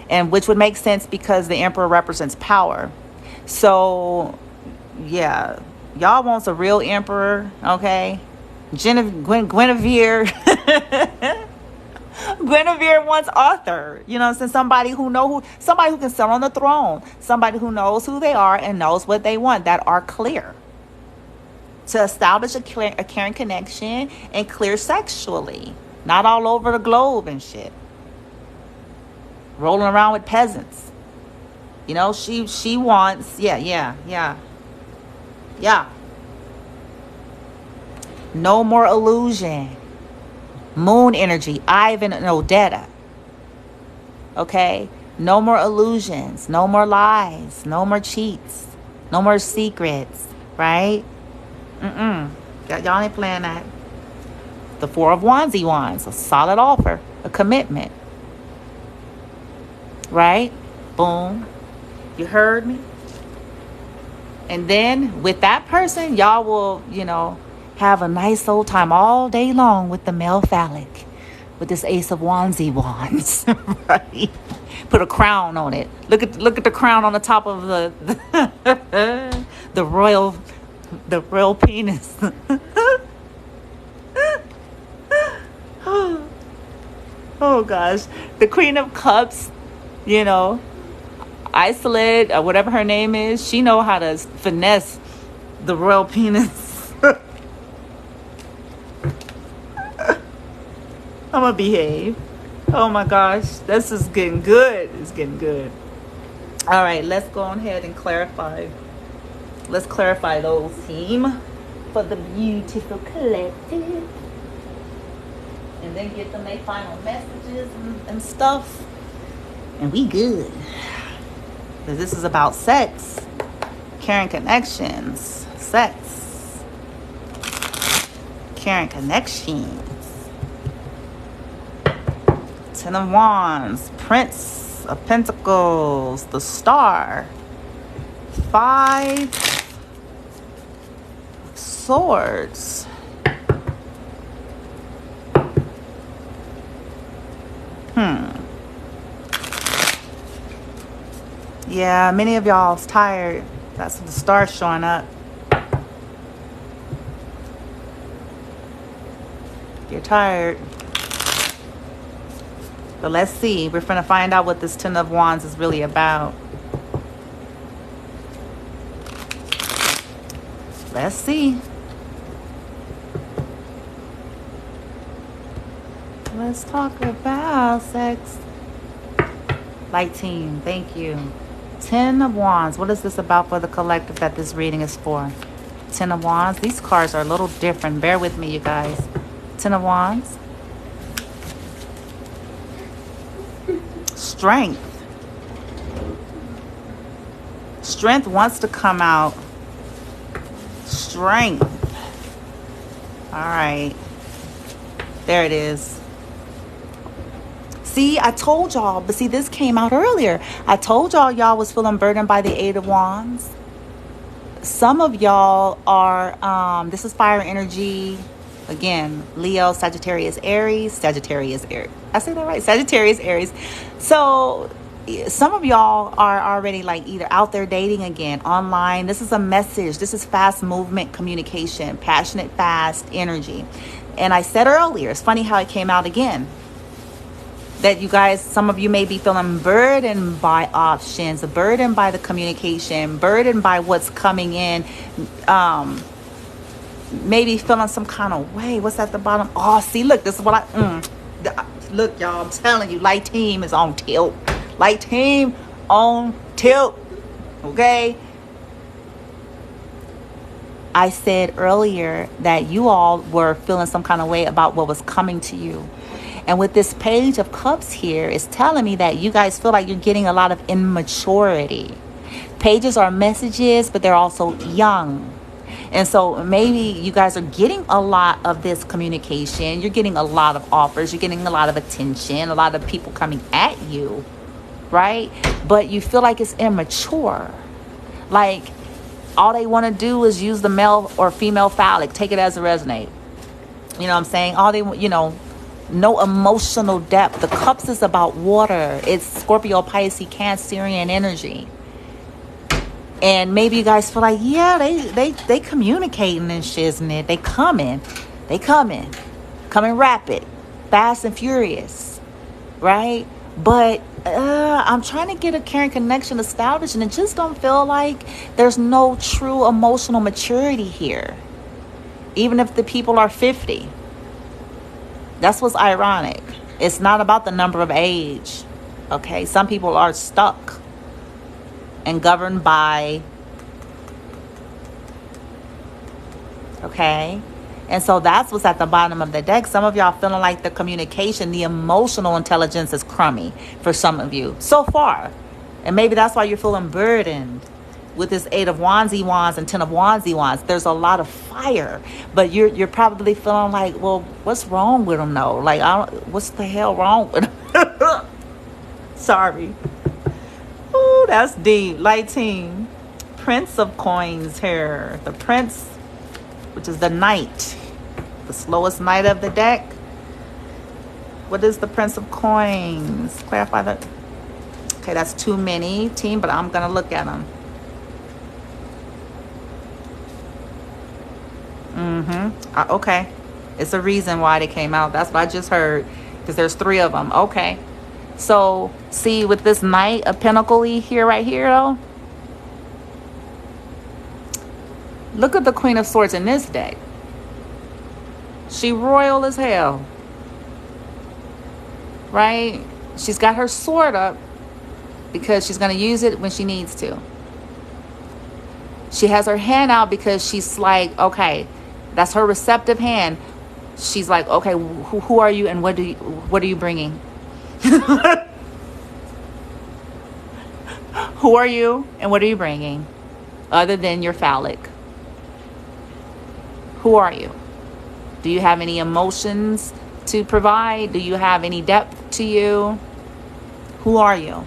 And which would make sense because the Emperor represents power. So, yeah, y'all wants a real Emperor, okay? Guinevere. Guinevere wants Arthur. You know what I'm saying? Somebody who can sit on the throne. Somebody who knows who they are and knows what they want, that are clear. To establish a caring connection and clear sexually. Not all over the globe and shit. Rolling around with peasants. You know, she wants, yeah. No more illusion. Moon energy, Ivan and Odetta. Okay? No more illusions. No more lies. No more cheats. No more secrets. Right? Y'all ain't playing that. The 4 of Wands, a solid offer, a commitment. Right? Boom. You heard me? And then with that person, y'all will, have a nice old time all day long with the male phallic, with this Ace of Wands, right? Put a crown on it. Look at the crown on the top of the royal penis. Oh gosh, the Queen of Cups, Isolate or whatever her name is, she know how to finesse the royal penis. I'm gonna behave. Oh my gosh, this is getting good. It's getting good. All right, let's go ahead and clarify. Let's clarify those, team, for the beautiful collective. And then get them their final messages and stuff. And we good. Because this is about sex, caring connections, sex, caring connections. Ten of Wands, Prince of Pentacles, the Star, Five of Swords. Yeah, many of y'all's tired. That's the Star showing up. You're tired. But let's see. We're going to find out what this Ten of Wands is really about. Let's see. Let's talk about sex. Light team, thank you. Ten of Wands. What is this about for the collective that this reading is for? Ten of Wands. These cards are a little different. Bear with me, you guys. Ten of Wands. Strength. Strength wants to come out. Strength. All right. There it is. See, I told y'all, but see, this came out earlier. I told y'all was feeling burdened by the Eight of Wands. Some of y'all are, this is fire energy. Again, Leo, Sagittarius, Aries. Sagittarius, Aries. I say that right? Sagittarius, Aries. So some of y'all are already like either out there dating again, online. This is a message. This is fast movement communication, passionate, fast energy. And I said earlier, it's funny how it came out again. That you guys, some of you may be feeling burdened by options, burdened by the communication, burdened by what's coming in. Maybe feeling some kind of way. What's at the bottom? Oh, see, look, this is what look, y'all, I'm telling you, light team is on tilt. Light team on tilt. Okay? I said earlier that you all were feeling some kind of way about what was coming to you. And with this Page of Cups here, it's telling me that you guys feel like you're getting a lot of immaturity. Pages are messages, but they're also young. And so maybe you guys are getting a lot of this communication. You're getting a lot of offers. You're getting a lot of attention, a lot of people coming at you, right? But you feel like it's immature. Like all they want to do is use the male or female phallic. Take it as it resonates. You know what I'm saying? All they, no emotional depth. The Cups is about water. It's Scorpio, Pisces, Cancerian energy. And maybe you guys feel like, yeah, they communicating and shiznit. They coming rapid, fast and furious, right? But I'm trying to get a caring connection established, and it just don't feel like there's no true emotional maturity here, even if the people are 50. That's what's ironic. It's not about the number of age. Okay, some people are stuck and governed by, okay? And so that's what's at the bottom of the deck. Some of y'all feeling like the communication, the emotional intelligence is crummy for some of you so far. And maybe that's why you're feeling burdened with this Eight of Wands and Ten of Wands. There's a lot of fire, but you're probably feeling like, well, what's wrong with them though? Like, what's the hell wrong with them? Sorry. Ooh, that's deep. Light team. Prince of Coins here. The Prince, which is the Knight, the slowest knight of the deck. What is the Prince of Coins? Clarify that. Okay, that's too many, team, but I'm gonna look at them. Okay, it's a reason why they came out. That's what I just heard, because there's 3 of them. Okay, so see, with this Knight of Pentacles here, right here though, look at the Queen of Swords in this deck. She royal as hell. right? She's got her sword up because she's going to use it when she needs to. She has her hand out because she's like, okay, that's her receptive hand. She's like, okay, who are you and what are you bringing? Who are you and what are you bringing other than your phallic? Who are you? Do you have any emotions to provide? Do you have any depth to you? Who are you?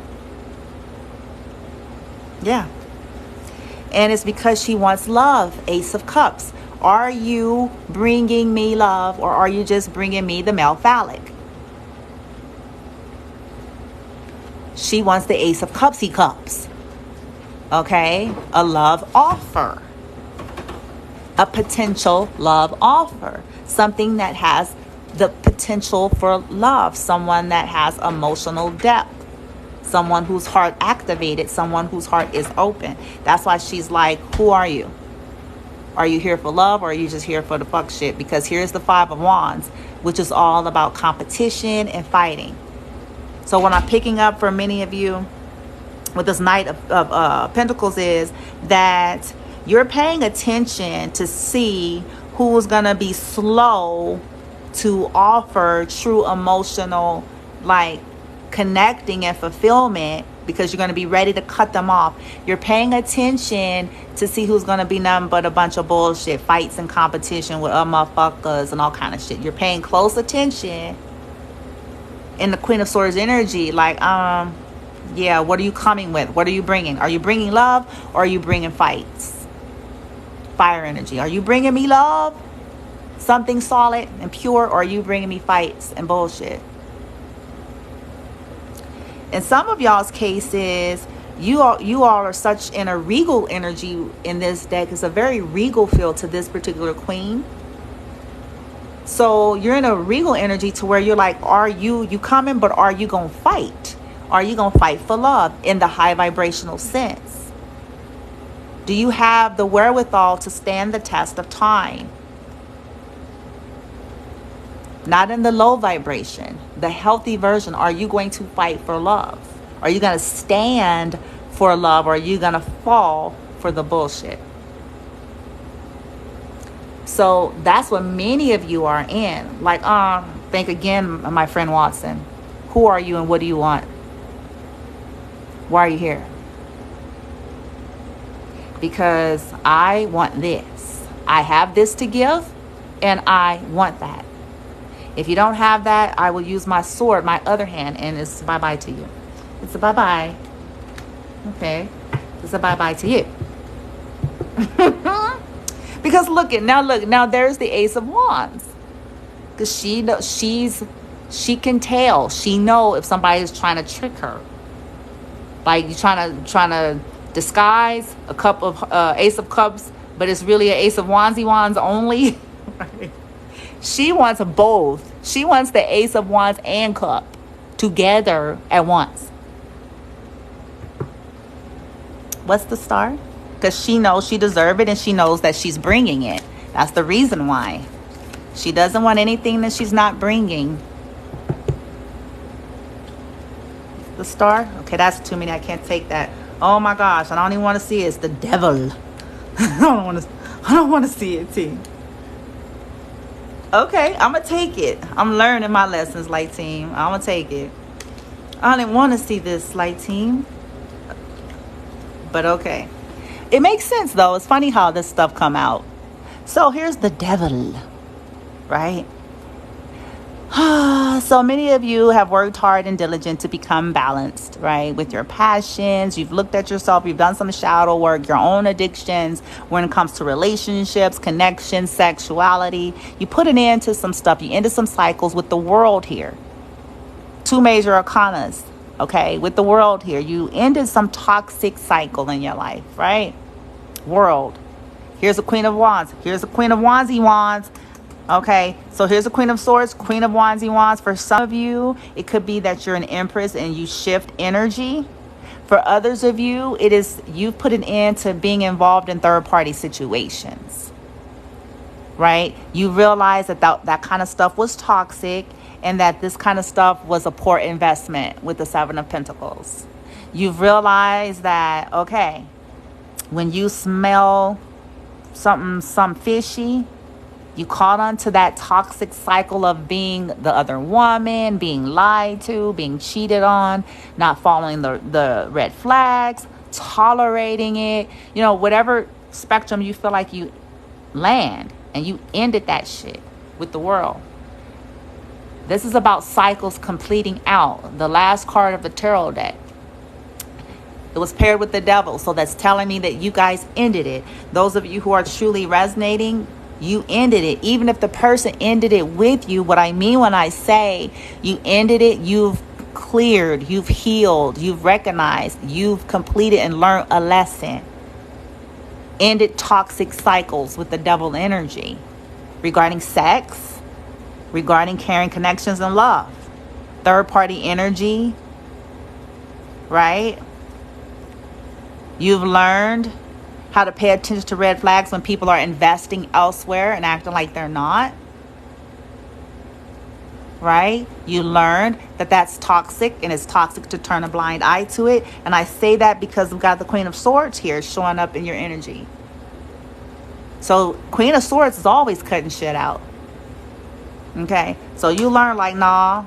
Yeah. And it's because she wants love. Ace of Cups. Are you bringing me love, or are you just bringing me the male phallic? She wants the Ace of Cupsy Cups. Okay? A love offer. A potential love offer. Something that has the potential for love. Someone that has emotional depth. Someone whose heart activated. Someone whose heart is open. That's why she's like, who are you? Are you here for love, or are you just here for the fuck shit? Because here's the Five of Wands, which is all about competition and fighting. So what I'm picking up for many of you with this Knight of Pentacles is that you're paying attention to see who's going to be slow to offer true emotional, like, connecting and fulfillment, because you're going to be ready to cut them off. You're paying attention to see who's going to be nothing but a bunch of bullshit, fights and competition with motherfuckers and all kind of shit. You're paying close attention in the Queen of Swords energy, like, yeah, what are you coming with? What are you bringing? Are you bringing love, or are you bringing fights? Fire energy. Are you bringing me love, something solid and pure, or are you bringing me fights and bullshit? In some of y'all's cases, you all are such in a regal energy in this deck. It's a very regal feel to this particular queen. So you're in a regal energy to where you're like, are you coming, but are you going to fight? Are you going to fight for love in the high vibrational sense? Do you have the wherewithal to stand the test of time? Not in the low vibration, the healthy version. Are you going to fight for love? Are you going to stand for love, or are you going to fall for the bullshit? So that's what many of you are in. Like, think again, my friend Watson. Who are you and what do you want? Why are you here? Because I want this. I have this to give, and I want that. If you don't have that, I will use my sword, my other hand, and it's bye-bye to you. It's a bye-bye. Okay? It's a bye-bye to you. Because look, now there's the Ace of Wands. Because she can tell. She know if somebody is trying to trick her. Like, you're trying to disguise a cup of Ace of Cups, but it's really an Ace of Wands only. Right? She wants both. She wants the Ace of Wands and Cup together at once. What's the star? Because she knows she deserves it, and she knows that she's bringing it. That's the reason why. She doesn't want anything that she's not bringing. The star? Okay, that's too many. I can't take that. Oh my gosh, I don't even want to see it. It's the devil. I don't want to see it, T. Okay, I'm going to take it. I'm learning my lessons, light team. I'm going to take it. I didn't want to see this, light team. But okay. It makes sense, though. It's funny how this stuff come out. So here's the devil, right? So many of you have worked hard and diligent to become balanced, right? With your passions, you've looked at yourself, you've done some shadow work, your own addictions when it comes to relationships, connections, sexuality. You put an end to some stuff. You ended some cycles with the world here. Two major arcanas, okay? With the world here, you ended some toxic cycle in your life, right? World. Here's the Queen of Wands. Here's the Queen of Wandsy Wands. Okay, so here's the Queen of Swords, Queen of Wandsy Wands. For some of you, it could be that you're an Empress and you shift energy. For others of you, it is you've put an end to being involved in third-party situations, right? You realize that kind of stuff was toxic, and that this kind of stuff was a poor investment with the Seven of Pentacles. You've realized that, okay, when you smell something fishy, you caught on to that toxic cycle of being the other woman, being lied to, being cheated on, not following the red flags, tolerating it, whatever spectrum you feel like you land, and you ended that shit with the world. This is about cycles completing out. The last card of the tarot deck, it was paired with the devil, so that's telling me that you guys ended it. Those of you who are truly resonating, you ended it. Even if the person ended it with you, what I mean when I say you ended it, you've cleared, you've healed, you've recognized, you've completed and learned a lesson. Ended toxic cycles with the devil energy regarding sex, regarding caring connections and love. Third party energy, right? You've learned how to pay attention to red flags when people are investing elsewhere and acting like they're not. Right? You learned that that's toxic, and it's toxic to turn a blind eye to it. And I say that because we've got the Queen of Swords here showing up in your energy. So Queen of Swords is always cutting shit out. Okay? So you learn like, nah.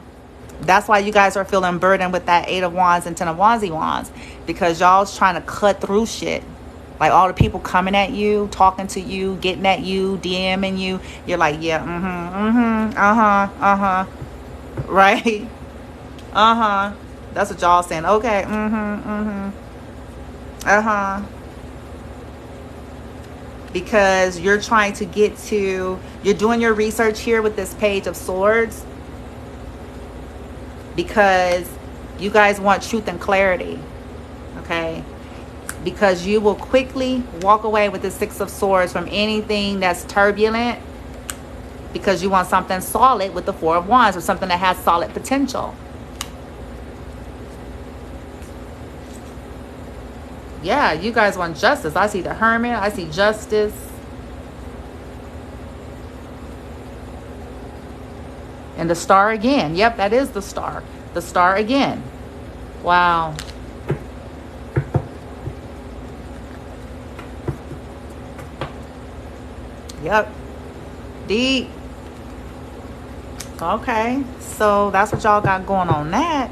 That's why you guys are feeling burdened with that 8 of Wands and 10 of Wands. Because y'all's trying to cut through shit. Like all the people coming at you, talking to you, getting at you, DMing you. You're like, yeah, right? That's what y'all saying. Okay, Because you're trying to get to, you're doing your research here with this Page of Swords. Because you guys want truth and clarity. Okay? Because you will quickly walk away with the Six of Swords from anything that's turbulent, because you want something solid with the Four of Wands, or something that has solid potential. Yeah, you guys want justice. I see the Hermit. I see justice. And the Star again. Yep, that is the Star. The Star again. Wow. Yep. Deep. Okay. So that's what y'all got going on that.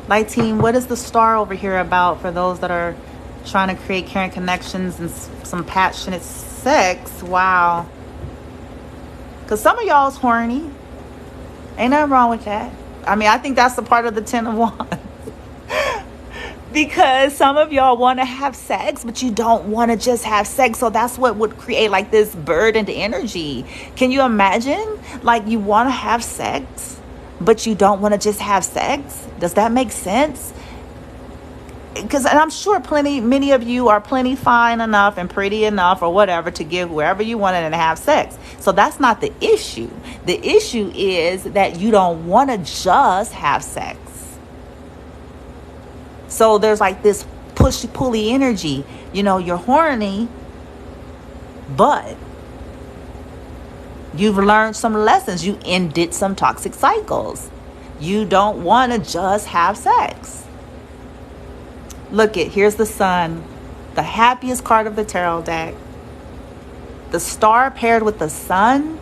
Light team, what is the Star over here about for those that are trying to create caring connections and some passionate sex? Wow. Because some of y'all is horny. Ain't nothing wrong with that. I mean, I think that's the part of the 10 of Wands. Because some of y'all want to have sex, but you don't want to just have sex. So that's what would create like this burdened energy. Can you imagine? Like you want to have sex, but you don't want to just have sex. Does that make sense? Because, and I'm sure many of you are plenty fine enough and pretty enough or whatever to give wherever you wanted and have sex. So that's not the issue. The issue is that you don't want to just have sex. So there's like this pushy-pulley energy. You know, you're horny, but you've learned some lessons. You ended some toxic cycles. You don't want to just have sex. Look it, here's the Sun, the happiest card of the tarot deck. The Star paired with the Sun.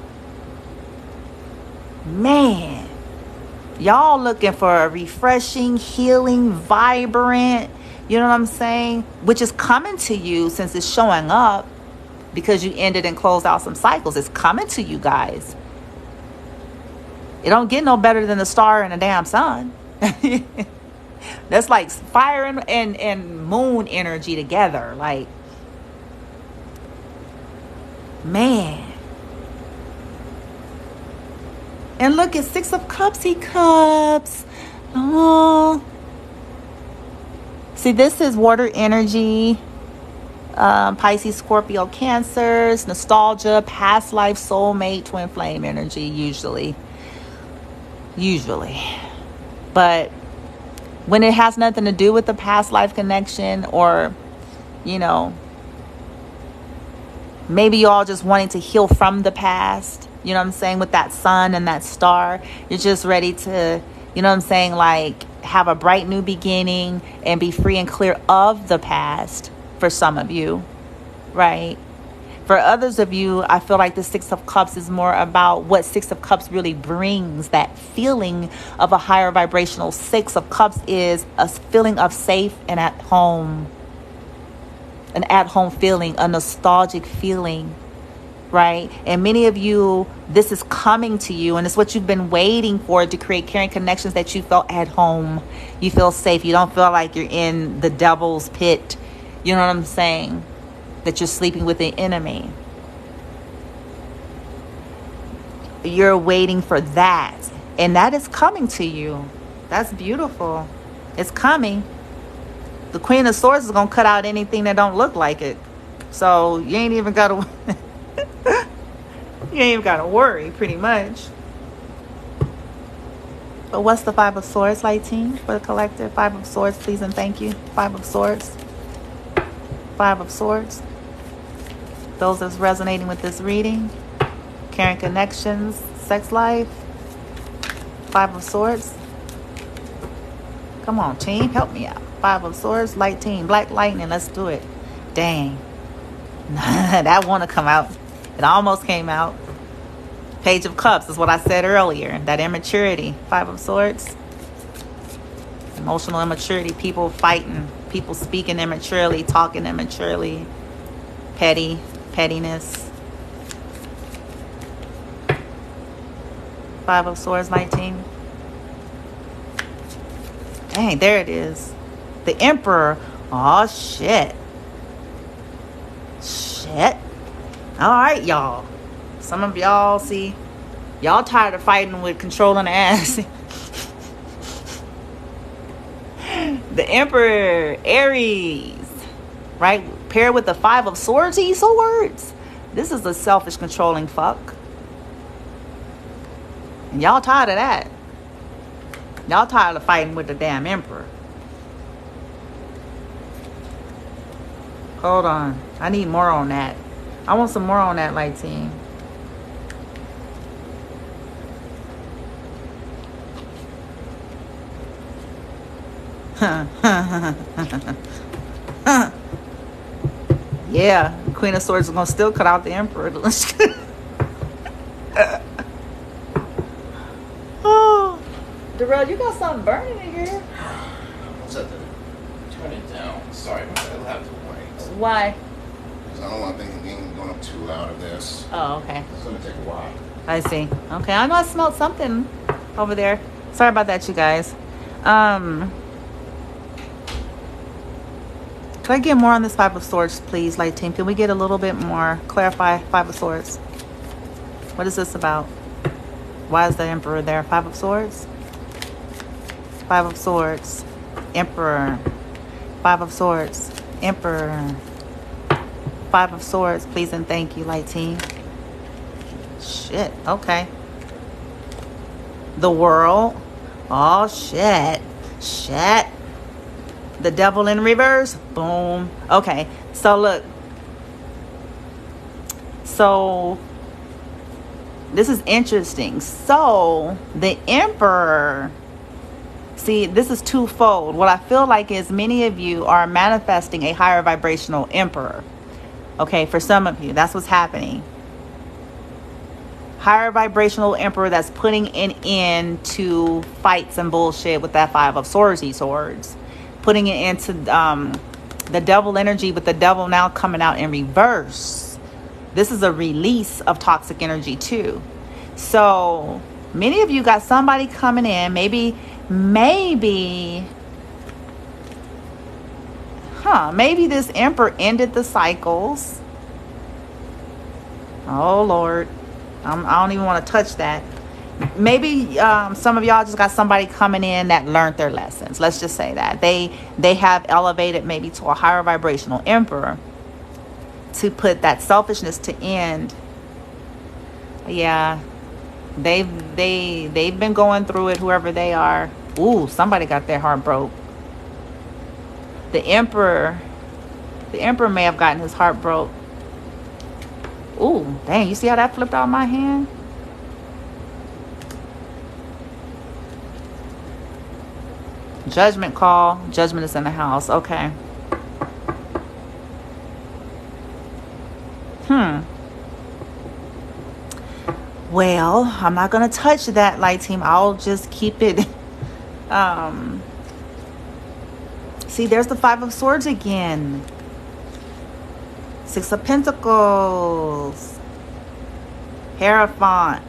Man. Y'all looking for a refreshing, healing, vibrant, you know what I'm saying? Which is coming to you since it's showing up because you ended and closed out some cycles. It's coming to you guys. It don't get no better than the Star and the damn Sun. That's like fire and moon energy together. Like, man. And look at 6 of Cups, he cups. Oh. See, this is water energy. Pisces, Scorpio, Cancers, nostalgia, past life, soulmate, twin flame energy, usually. But when it has nothing to do with the past life connection, or, you know, maybe y'all just wanting to heal from the past. You know what I'm saying? With that sun and that star, you're just ready to, you know what I'm saying, like have a bright new beginning and be free and clear of the past for some of you, right? For others of you, I feel like the Six of Cups is more about what Six of Cups really brings. That feeling of a higher vibrational Six of Cups is a feeling of safe and at home. An at-home feeling, a nostalgic feeling, right? And many of you, this is coming to you, and it's what you've been waiting for, to create caring connections that you felt at home. You feel safe. You don't feel like you're in the devil's pit. You know what I'm saying? That you're sleeping with the enemy. You're waiting for that, and that is coming to you. That's beautiful. It's coming. The Queen of Swords is going to cut out anything that don't look like it. So you ain't even got to you ain't even got to worry, pretty much. But what's the Five of Swords, Light Team, for the collective? Five of Swords, please and thank you. Five of Swords. Five of Swords. Those that's resonating with this reading. Caring connections, sex life. Five of Swords. Come on, team, help me out. Five of Swords, Light Team, Black Lightning, let's do it. Dang. That want to come out. It almost came out. Page of Cups is what I said earlier. That immaturity. Five of Swords. Emotional immaturity. People fighting. People speaking immaturely. Talking immaturely. Pettiness. Five of Swords, Light Team. Dang, there it is. The Emperor. Oh, shit. All right, y'all. Some of y'all, see, y'all tired of fighting with controlling the ass. The Emperor, Aries, right? Paired with the Five of Swords. This is a selfish, controlling fuck. And y'all tired of that. Y'all tired of fighting with the damn Emperor. Hold on. I need more on that. I want some more on that, Light Team. Yeah, Queen of Swords is going to still cut out the Emperor. Oh, Darrell, you got something burning in here. What's that? Turn it down. Sorry, I'll have to wait. Why? Because I don't want things going up too loud of this. Oh, okay. It's going to take a while. I see. Okay, I know I smelled something over there. Sorry about that, you guys. Could I get more on this Five of Swords, please, Light Team? Can we get a little bit more? Clarify Five of Swords. What is this about? Why is the Emperor there? Five of Swords? Five of Swords. Emperor. Five of Swords. Emperor. Five of Swords, please and thank you, Light Team. Shit, okay. The World. Oh, shit. The Devil in reverse. Boom. Okay, so look. So, this is interesting. So, the Emperor. See, this is twofold. What I feel like is many of you are manifesting a higher vibrational Emperor. Okay, for some of you, that's what's happening. Higher vibrational Emperor that's putting an end to fights and bullshit with that Five of Swords. Putting it into the devil energy, with the devil now coming out in reverse. This is a release of toxic energy too. So many of you got somebody coming in, maybe this Emperor ended the cycles. Oh Lord, I don't even want to touch that. Maybe some of y'all just got somebody coming in that learned their lessons. Let's just say that they have elevated maybe to a higher vibrational Emperor to put that selfishness to end. Yeah, they've been going through it, whoever they are. Ooh, somebody got their heart broke. The Emperor may have gotten his heart broke. Ooh, dang, you see how that flipped out of my hand? Judgment call. Judgment is in the house. Okay. Well, I'm not going to touch that, light team. I'll just keep it. See, there's the Five of Swords again. Six of Pentacles. Hierophant.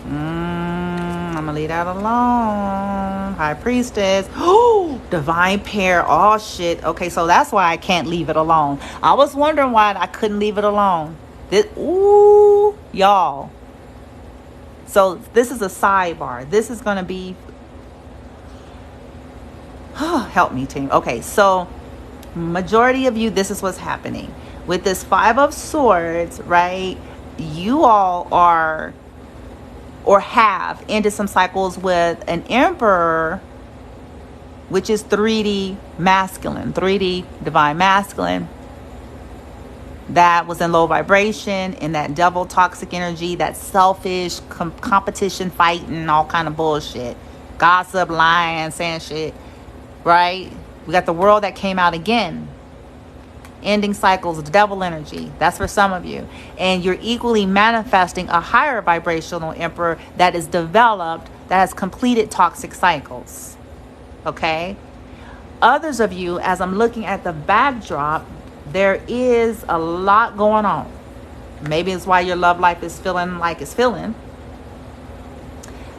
I'm going to leave that alone. High Priestess. Oh, Divine Pair. Oh, shit. Okay, so that's why I can't leave it alone. I was wondering why I couldn't leave it alone. Ooh, y'all. So this is a sidebar. This is going to be... help me, team. Okay, so majority of you, this is what's happening. With this Five of Swords, right? You all are... or have ended some cycles with an Emperor, which is 3D masculine, 3D divine masculine, that was in low vibration, in that devil toxic energy, that selfish competition fighting, all kind of bullshit, gossip, lying, saying shit, right? We got the World that came out again, ending cycles, devil energy. That's for some of you. And you're equally manifesting a higher vibrational Emperor that is developed, that has completed toxic cycles. Okay? Others of you, as I'm looking at the backdrop, there is a lot going on. Maybe it's why your love life is feeling like it's feeling.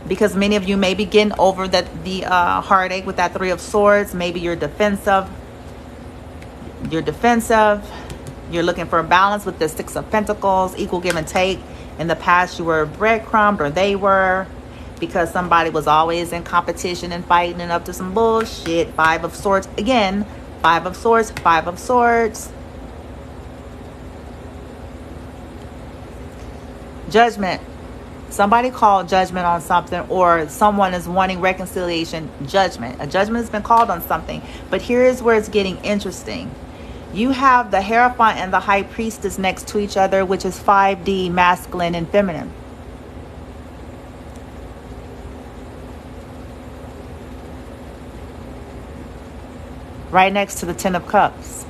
Because many of you may be getting over the heartache with that Three of Swords. Maybe you're defensive. You're looking for a balance with the Six of Pentacles, equal give and take. In the past, you were breadcrumbed, or they were, because somebody was always in competition and fighting and up to some bullshit. Five of Swords. Again, Five of Swords, Five of Swords. Judgment. Somebody called judgment on something, or someone is wanting reconciliation. Judgment. A judgment has been called on something. But here is where it's getting interesting. You have the Hierophant and the High Priestess next to each other, which is 5D masculine and feminine. Right next to the Ten of Cups.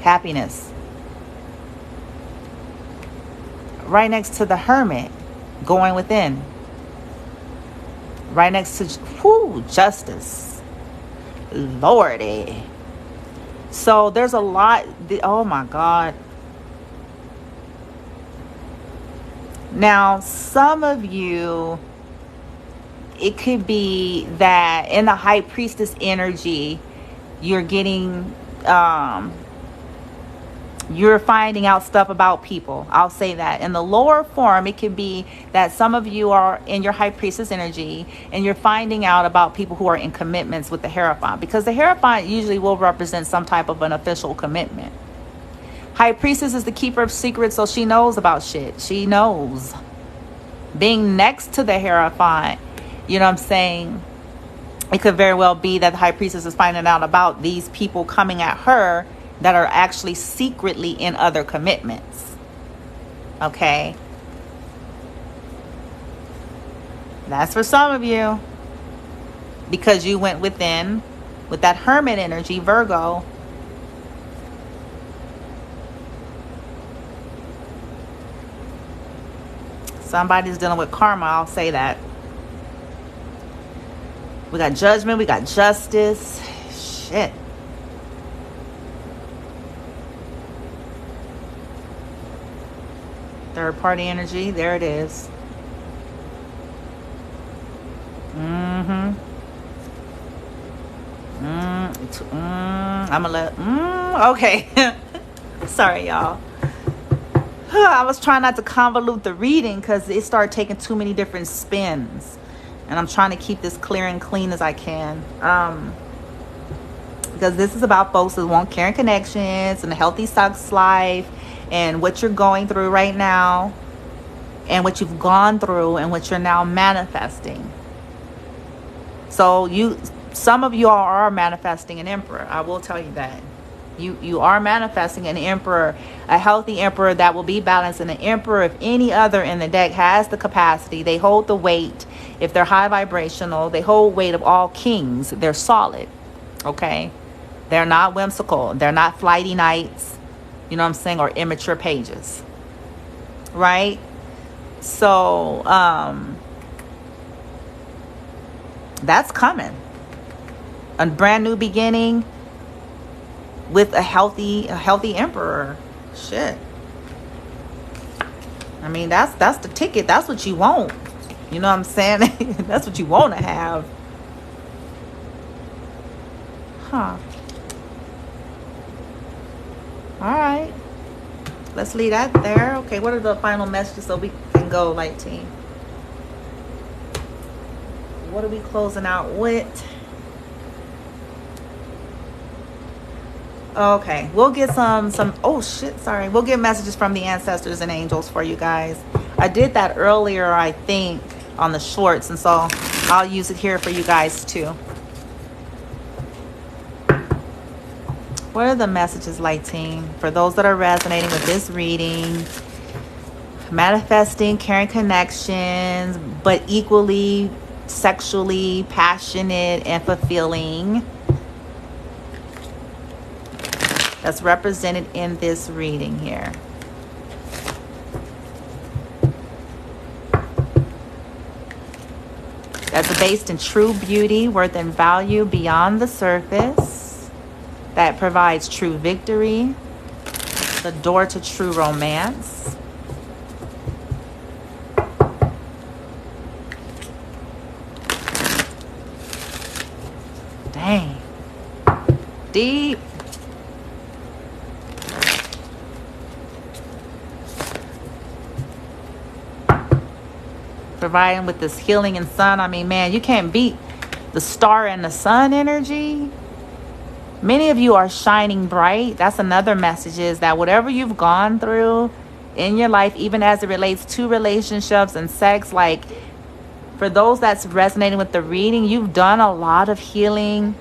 Happiness. Right next to the Hermit, going within. Right next to Justice. Lordy. So there's a lot. Oh my God. Now, some of you, it could be that in the High Priestess energy, you're getting you're finding out stuff about people. I'll say that. In the lower form, it could be that some of you are in your High Priestess energy and you're finding out about people who are in commitments with the Hierophant, because the Hierophant usually will represent some type of an official commitment. High Priestess is the keeper of secrets, so she knows about shit. She knows. Being next to the Hierophant, you know what I'm saying? It could very well be that the High Priestess is finding out about these people coming at her that are actually secretly in other commitments. Okay? That's for some of you. Because you went within with that Hermit energy, Virgo. Somebody's dealing with karma, I'll say that. We got Judgment, we got Justice. Shit. Third party energy, there it is. I'm gonna let okay. Sorry, y'all. I was trying not to convolute the reading because it started taking too many different spins, and I'm trying to keep this clear and clean as I can, because this is about folks that want caring connections and a healthy sex life, and what you're going through right now, and what you've gone through, and what you're now manifesting. So some of you all are manifesting an Emperor. I will tell you that. You are manifesting an Emperor, a healthy Emperor that will be balanced. And an Emperor, if any other in the deck has the capacity, they hold the weight If they're high vibrational, they hold weight of all kings. They're solid, okay? They're not whimsical. They're not flighty knights, you know what I'm saying, or immature pages, right? So that's coming. A brand new beginning with a healthy emperor. Shit. I mean, that's the ticket. That's what you want. You know what I'm saying? That's what you want to have. Huh. All right. Let's leave that there. Okay, what are the final messages so we can go, light team? What are we closing out with? Okay, we'll get some oh shit, sorry. We'll get messages from the ancestors and angels for you guys. I did that earlier, I think, on the shorts, and so I'll use it here for you guys too. What are the messages, light team, for those that are resonating with this reading? Manifesting caring connections, but equally sexually passionate and fulfilling. That's represented in this reading here. That's based in true beauty, worth and value beyond the surface. That provides true victory. The door to true romance. Dang. Deep. Providing with this healing and sun. I mean, man, you can't beat the star and the sun energy. Many of you are shining bright. That's another message, is that whatever you've gone through in your life, even as it relates to relationships and sex, like for those that's resonating with the reading, you've done a lot of healing.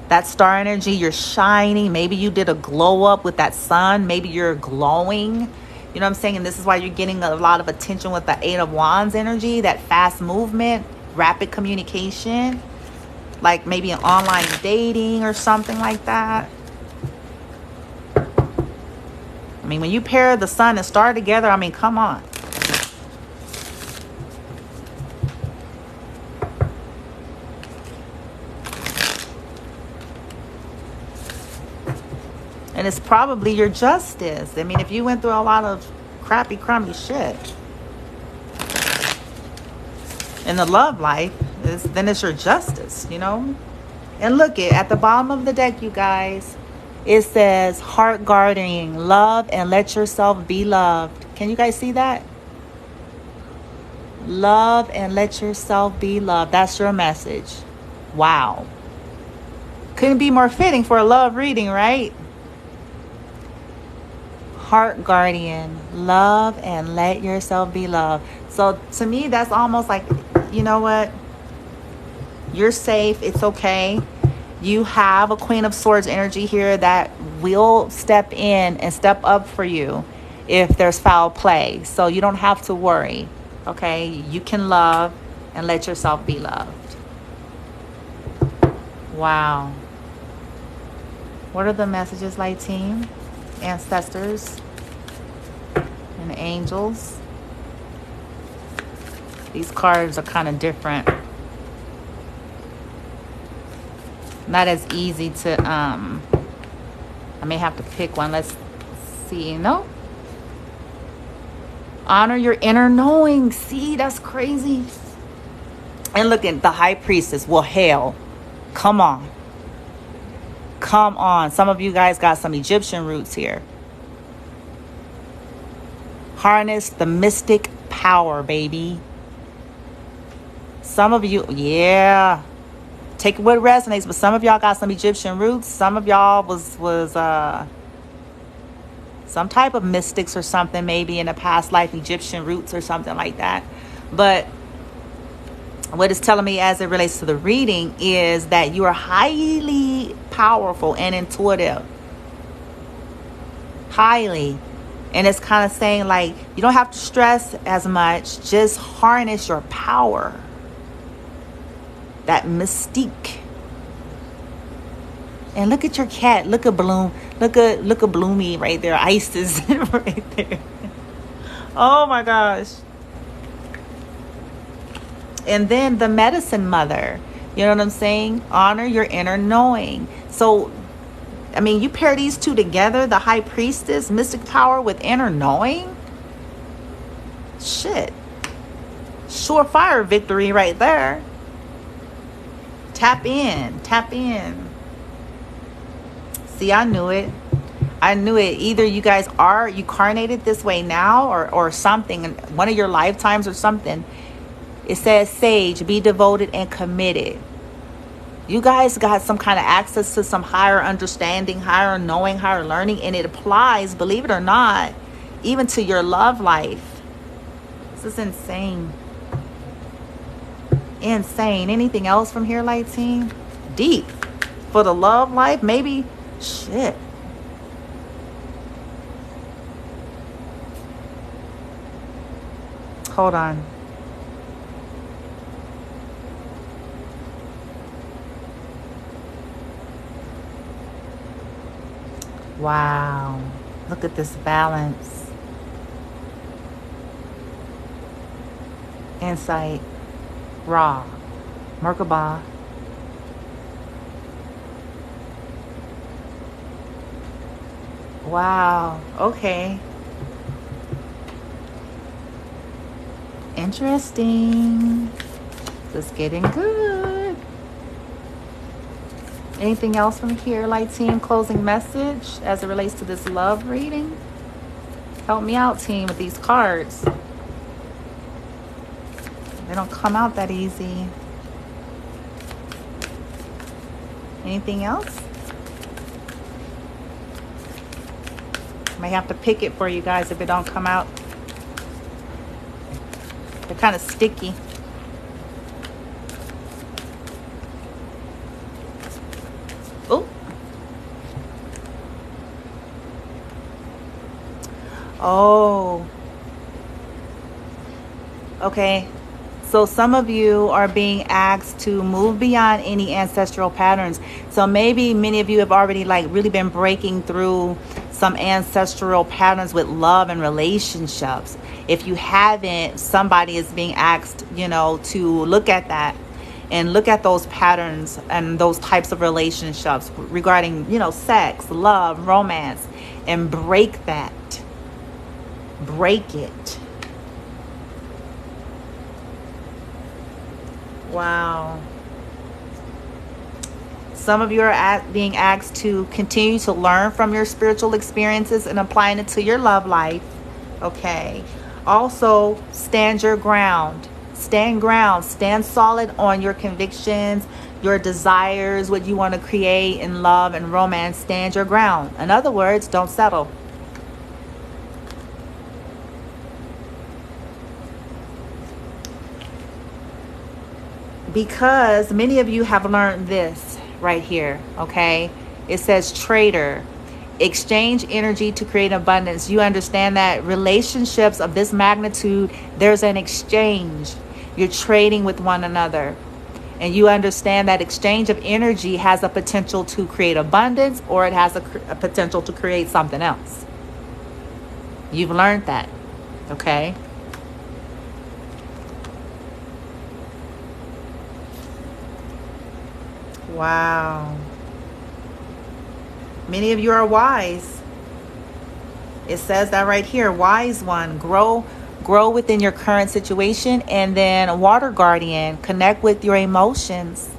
That star energy, you're shining. Maybe you did a glow up with that sun. Maybe you're glowing. You know what I'm saying? And this is why you're getting a lot of attention with the Eight of Wands energy, that fast movement, rapid communication, like maybe an online dating or something like that. I mean, when you pair the sun and star together, I mean, come on. And it's probably your justice. I mean, if you went through a lot of crappy, crummy shit in the love life, then it's your justice, you know? And look, at the bottom of the deck, you guys, it says heart guarding, love and let yourself be loved. Can you guys see that? Love and let yourself be loved. That's your message. Wow. Couldn't be more fitting for a love reading, right? Heart guardian, love and let yourself be loved. So to me, that's almost like, you know what? You're safe. It's okay. You have a Queen of Swords energy here that will step in and step up for you if there's foul play. So you don't have to worry. Okay? You can love and let yourself be loved. Wow. What are the messages, light team? Ancestors and angels. These cards are kind of different. Not as easy to I may have to pick one. Let's see. No. Honor your inner knowing. See, that's crazy. And look at the High Priestess. Well, hell, come on. Come on. Some of you guys got some Egyptian roots here. Harness the mystic power, baby. Some of you, yeah. Take what resonates, but some of y'all got some Egyptian roots. Some of y'all was some type of mystics or something, maybe in a past life, Egyptian roots or something like that. But what it's telling me as it relates to the reading is that you are highly powerful and intuitive. Highly. And it's kind of saying like, you don't have to stress as much. Just harness your power. That mystique. And look at your cat. Look at Bloom. Look at Bloomy right there. Isis right there. Oh my gosh. And then the medicine mother. You know what I'm saying? Honor your inner knowing. So, I mean, you pair these two together, the high priestess, mystic power with inner knowing. Shit. Surefire victory right there. Tap in. Tap in. See, I knew it. I knew it. Either you guys are incarnated this way now or something in one of your lifetimes or something. It says, sage, be devoted and committed. You guys got some kind of access to some higher understanding, higher knowing, higher learning, and it applies, believe it or not, even to your love life. This is insane. Insane. Anything else from here, Light Team? Deep. For the love life, maybe. Shit. Hold on. Wow. Look at this balance. Insight. Ra. Merkabah. Wow. Okay. Interesting. This is getting good. Anything else from here, Light Team? Closing message as it relates to this love reading? Help me out, team, with these cards. They don't come out that easy. Anything else? May have to pick it for you guys if it don't come out. They're kind of sticky. Oh. Okay. So some of you are being asked to move beyond any ancestral patterns. So maybe many of you have already really been breaking through some ancestral patterns with love and relationships. If you haven't, somebody is being asked, to look at that and look at those patterns and those types of relationships regarding, sex, love, romance, and break that. Break it. Wow. Some of you are being asked to continue to learn from your spiritual experiences and applying it to your love life. Okay. Also, stand your ground. Stand ground. Stand solid on your convictions, your desires, what you want to create in love and romance. Stand your ground. In other words, don't settle. Because many of you have learned this right here, okay? It says trader, exchange energy to create abundance. You understand that relationships of this magnitude, there's an exchange. You're trading with one another. And you understand that exchange of energy has a potential to create abundance, or it has a potential to create something else. You've learned that, okay? Wow. Many of you are wise. It says that right here, wise one. Grow within your current situation. And then water guardian, connect with your emotions.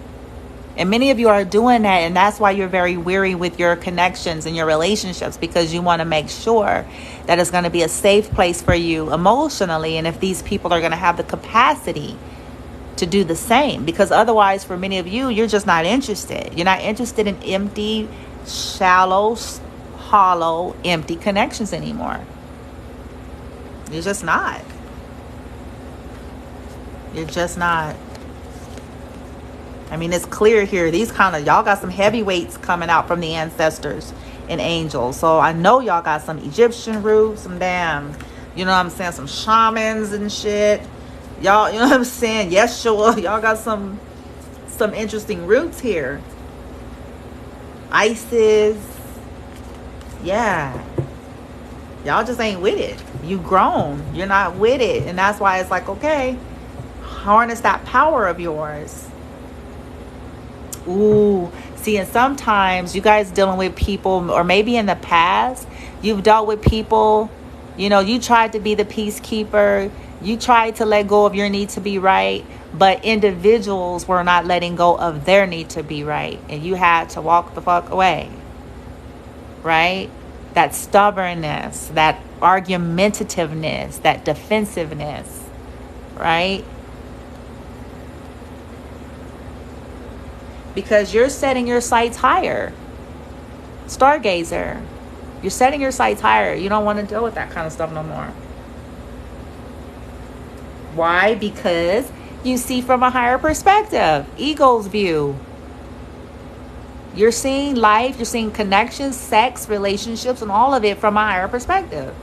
And many of you are doing that, and that's why you're very weary with your connections and your relationships, because you want to make sure that it's going to be a safe place for you emotionally, and if these people are going to have the capacity to do the same. Because otherwise, for many of you, you're just not interested. You're not interested in empty, shallow, hollow, empty connections anymore. You're just not. You're just not. I mean, it's clear here. These y'all got some heavyweights coming out from the ancestors. and angels. So I know y'all got some Egyptian roots, some damn, you know what I'm saying, some shamans and shit. Y'all, you know what I'm saying? Yeshua, y'all got some interesting roots here. Isis. Yeah. Y'all just ain't with it. You grown. You're not with it. And that's why it's like, okay, harness that power of yours. Ooh. See, and sometimes you guys dealing with people, or maybe in the past, you've dealt with people, you know, you tried to be the peacekeeper. You tried to let go of your need to be right, but individuals were not letting go of their need to be right. And you had to walk the fuck away. Right? That stubbornness, that argumentativeness, that defensiveness. Right? Because you're setting your sights higher. Stargazer. You're setting your sights higher. You don't want to deal with that kind of stuff no more. Why? Because you see from a higher perspective. Ego's view. You're seeing life, you're seeing connections, sex, relationships, and all of it from a higher perspective.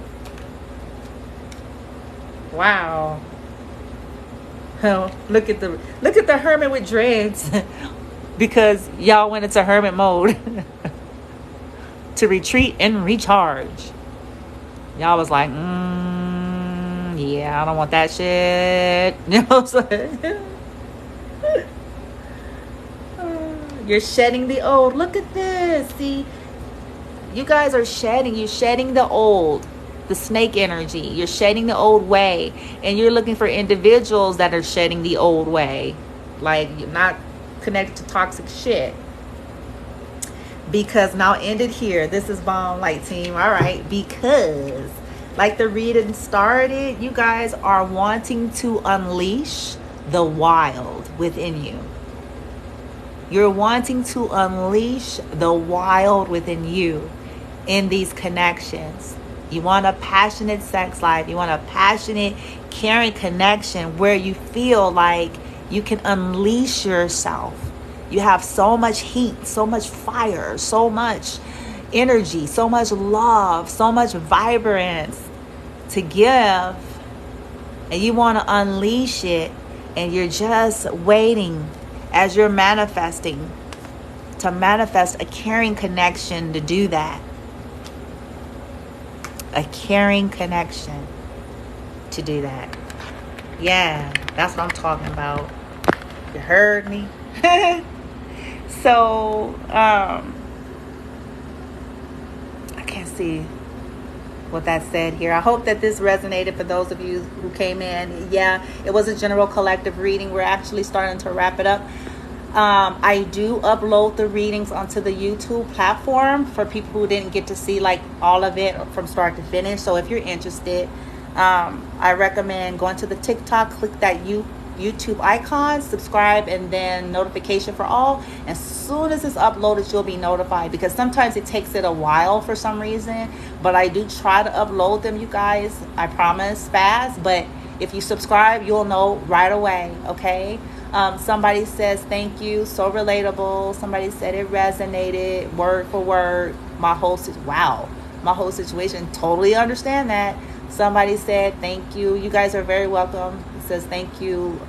Wow. Oh, look at the hermit with dreads. Because y'all went into hermit mode to retreat and recharge. Y'all was like, yeah, I don't want that shit. You know what I'm saying? You're shedding the old. Look at this. See, you guys are shedding. You're shedding the old, the snake energy. You're shedding the old way. And you're looking for individuals that are shedding the old way. Like, you're not connected to toxic shit. Because now ended here. This is bomb light team. All right. Because like the reading started, you guys are wanting to unleash the wild within you. You're wanting to unleash the wild within you in these connections. You want a passionate sex life. You want a passionate, caring connection where you feel like you can unleash yourself. You have so much heat, so much fire, so much energy, so much love, so much vibrance to give. And you want to unleash it. And you're just waiting as you're manifesting to manifest a caring connection to do that. A caring connection to do that. Yeah, that's what I'm talking about. You heard me? So, I can't see what that said here. I hope that this resonated for those of you who came in. Yeah, it was a general collective reading. We're actually starting to wrap it up. I do upload the readings onto the YouTube platform for people who didn't get to see like all of it from start to finish. So if you're interested, I recommend going to the TikTok, click that YouTube icon, subscribe, and then notification for all. As soon as it's uploaded, you'll be notified, because sometimes it takes it a while for some reason, but I do try to upload them, you guys. I promise, fast. But if you subscribe, you'll know right away. Okay. Somebody says thank you, so relatable. Somebody said it resonated word for word. My whole situation, totally understand that. Somebody said thank you. You guys are very welcome. It says thank you,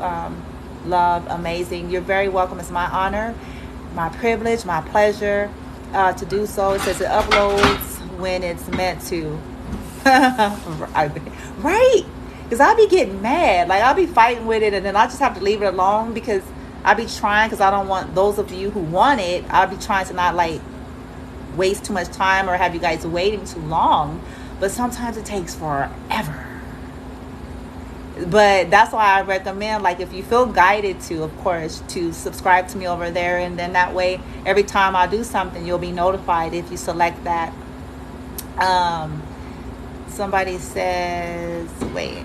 love, amazing. You're very welcome. It's my honor, my privilege, my pleasure to do so. It says it uploads when it's meant to. Right? Because I'll be getting mad. Like, I'll be fighting with it, and then I just have to leave it alone, because I'll be trying, because I don't want those of you who want it, I'll be trying to not like waste too much time or have you guys waiting too long. But sometimes it takes forever. But that's why I recommend, like, if you feel guided to, of course, to subscribe to me over there. And then that way, every time I do something, you'll be notified if you select that. Somebody says, wait,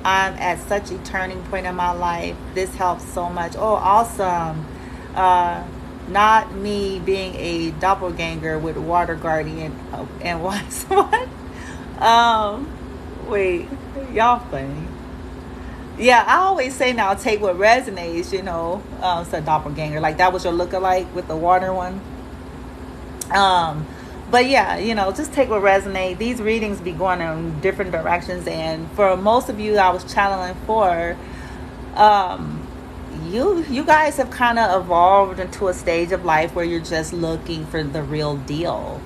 I'm at such a turning point in my life. This helps so much. Oh, awesome. Not me being a doppelganger with water guardian and what's what? Wait, y'all funny. Yeah, I always say now, take what resonates, you know. So doppelganger, like that was your lookalike with the water one. Um, but yeah, just take what resonate. These readings be going in different directions, and for most of you, I was channeling for. Um, you guys have kind of evolved into a stage of life where you're just looking for the real deal.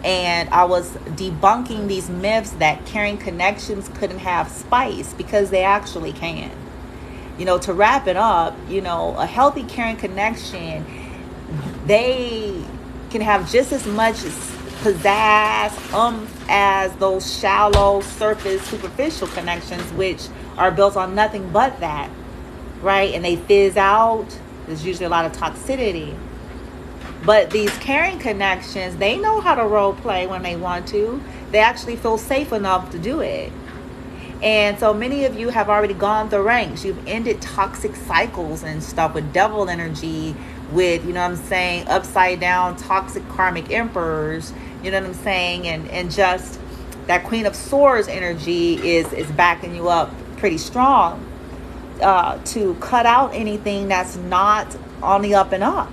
And I was debunking these myths that caring connections couldn't have spice, because they actually can. To wrap it up, a healthy caring connection, they can have just as much pizzazz as those shallow, surface, superficial connections, which are built on nothing but that, right? And they fizz out. There's usually a lot of toxicity. But these caring connections, they know how to role play when they want to. They actually feel safe enough to do it. And so many of you have already gone the ranks. You've ended toxic cycles and stuff with devil energy, with, upside down toxic karmic emperors, you know what I'm saying? And just that Queen of Swords energy is backing you up pretty strong to cut out anything that's not on the up and up.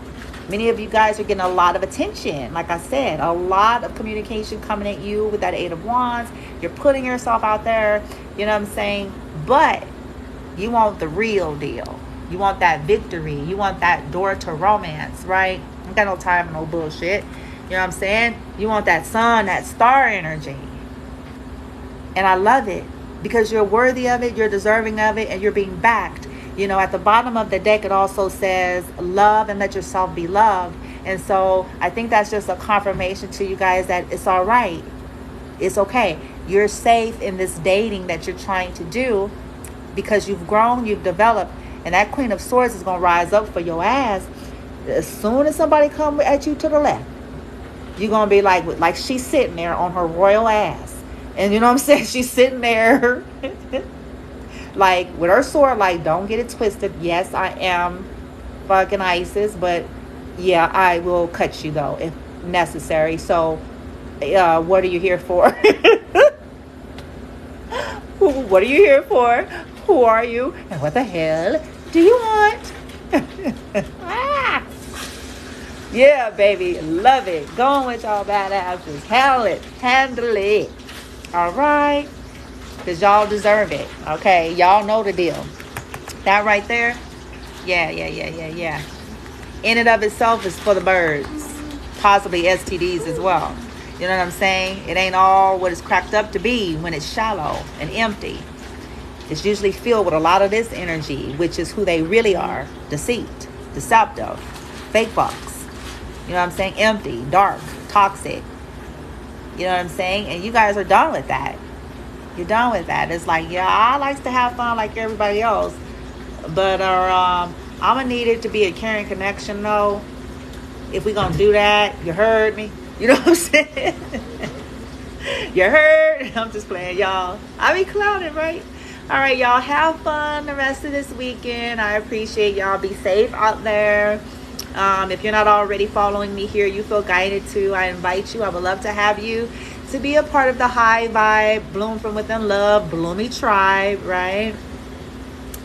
Many of you guys are getting a lot of attention. Like I said, a lot of communication coming at you with that Eight of Wands. You're putting yourself out there, you know what I'm saying? But you want the real deal. You want that victory. You want that door to romance, right? You ain't got no time for no bullshit. You know what I'm saying? You want that sun, that star energy. And I love it, because you're worthy of it, you're deserving of it, and you're being backed. At the bottom of the deck, it also says love and let yourself be loved. And so I think that's just a confirmation to you guys that it's all right. It's okay. You're safe in this dating that you're trying to do, because you've grown, you've developed, and that Queen of Swords is going to rise up for your ass. As soon as somebody comes at you to the left, you're going to be like she's sitting there on her royal ass. And you know what I'm saying? She's sitting there like with her sword, like, don't get it twisted. Yes, I am fucking Isis, but yeah, I will cut you though if necessary. So what are you here for? What are you here for? Who are you? And what the hell do you want? Yeah, baby, love it. Going with y'all badasses. Handle it. All right, because y'all deserve it. Okay, y'all know the deal. That right there, yeah. In and of itself is for the birds, possibly STDs as well. You know what I'm saying? It ain't all what it's cracked up to be when it's shallow and empty. It's usually filled with a lot of this energy, which is who they really are. Deceit, deceptive, fake fucks. You know what I'm saying? Empty, dark, toxic. You know what I'm saying? And you guys are done with that. You're done with that. It's like, yeah, I like to have fun like everybody else. But I'm going to need it to be a caring connection, though. If we're going to do that, you heard me. You know what I'm saying? You heard? I'm just playing, y'all. I be clowning, right? All right, y'all. Have fun the rest of this weekend. I appreciate y'all. Be safe out there. If you're not already following me here, you feel guided to, I invite you. I would love to have you to be a part of the high vibe, bloom from within love, bloomy tribe, right?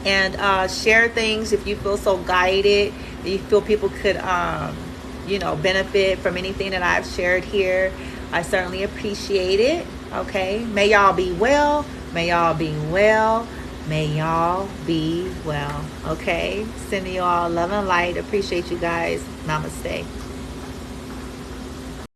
And share things if you feel so guided, if you feel people could, benefit from anything that I've shared here. I certainly appreciate it. Okay. May y'all be well. May y'all be well. May y'all be well. Okay. Sending you all love and light. Appreciate you guys. Namaste.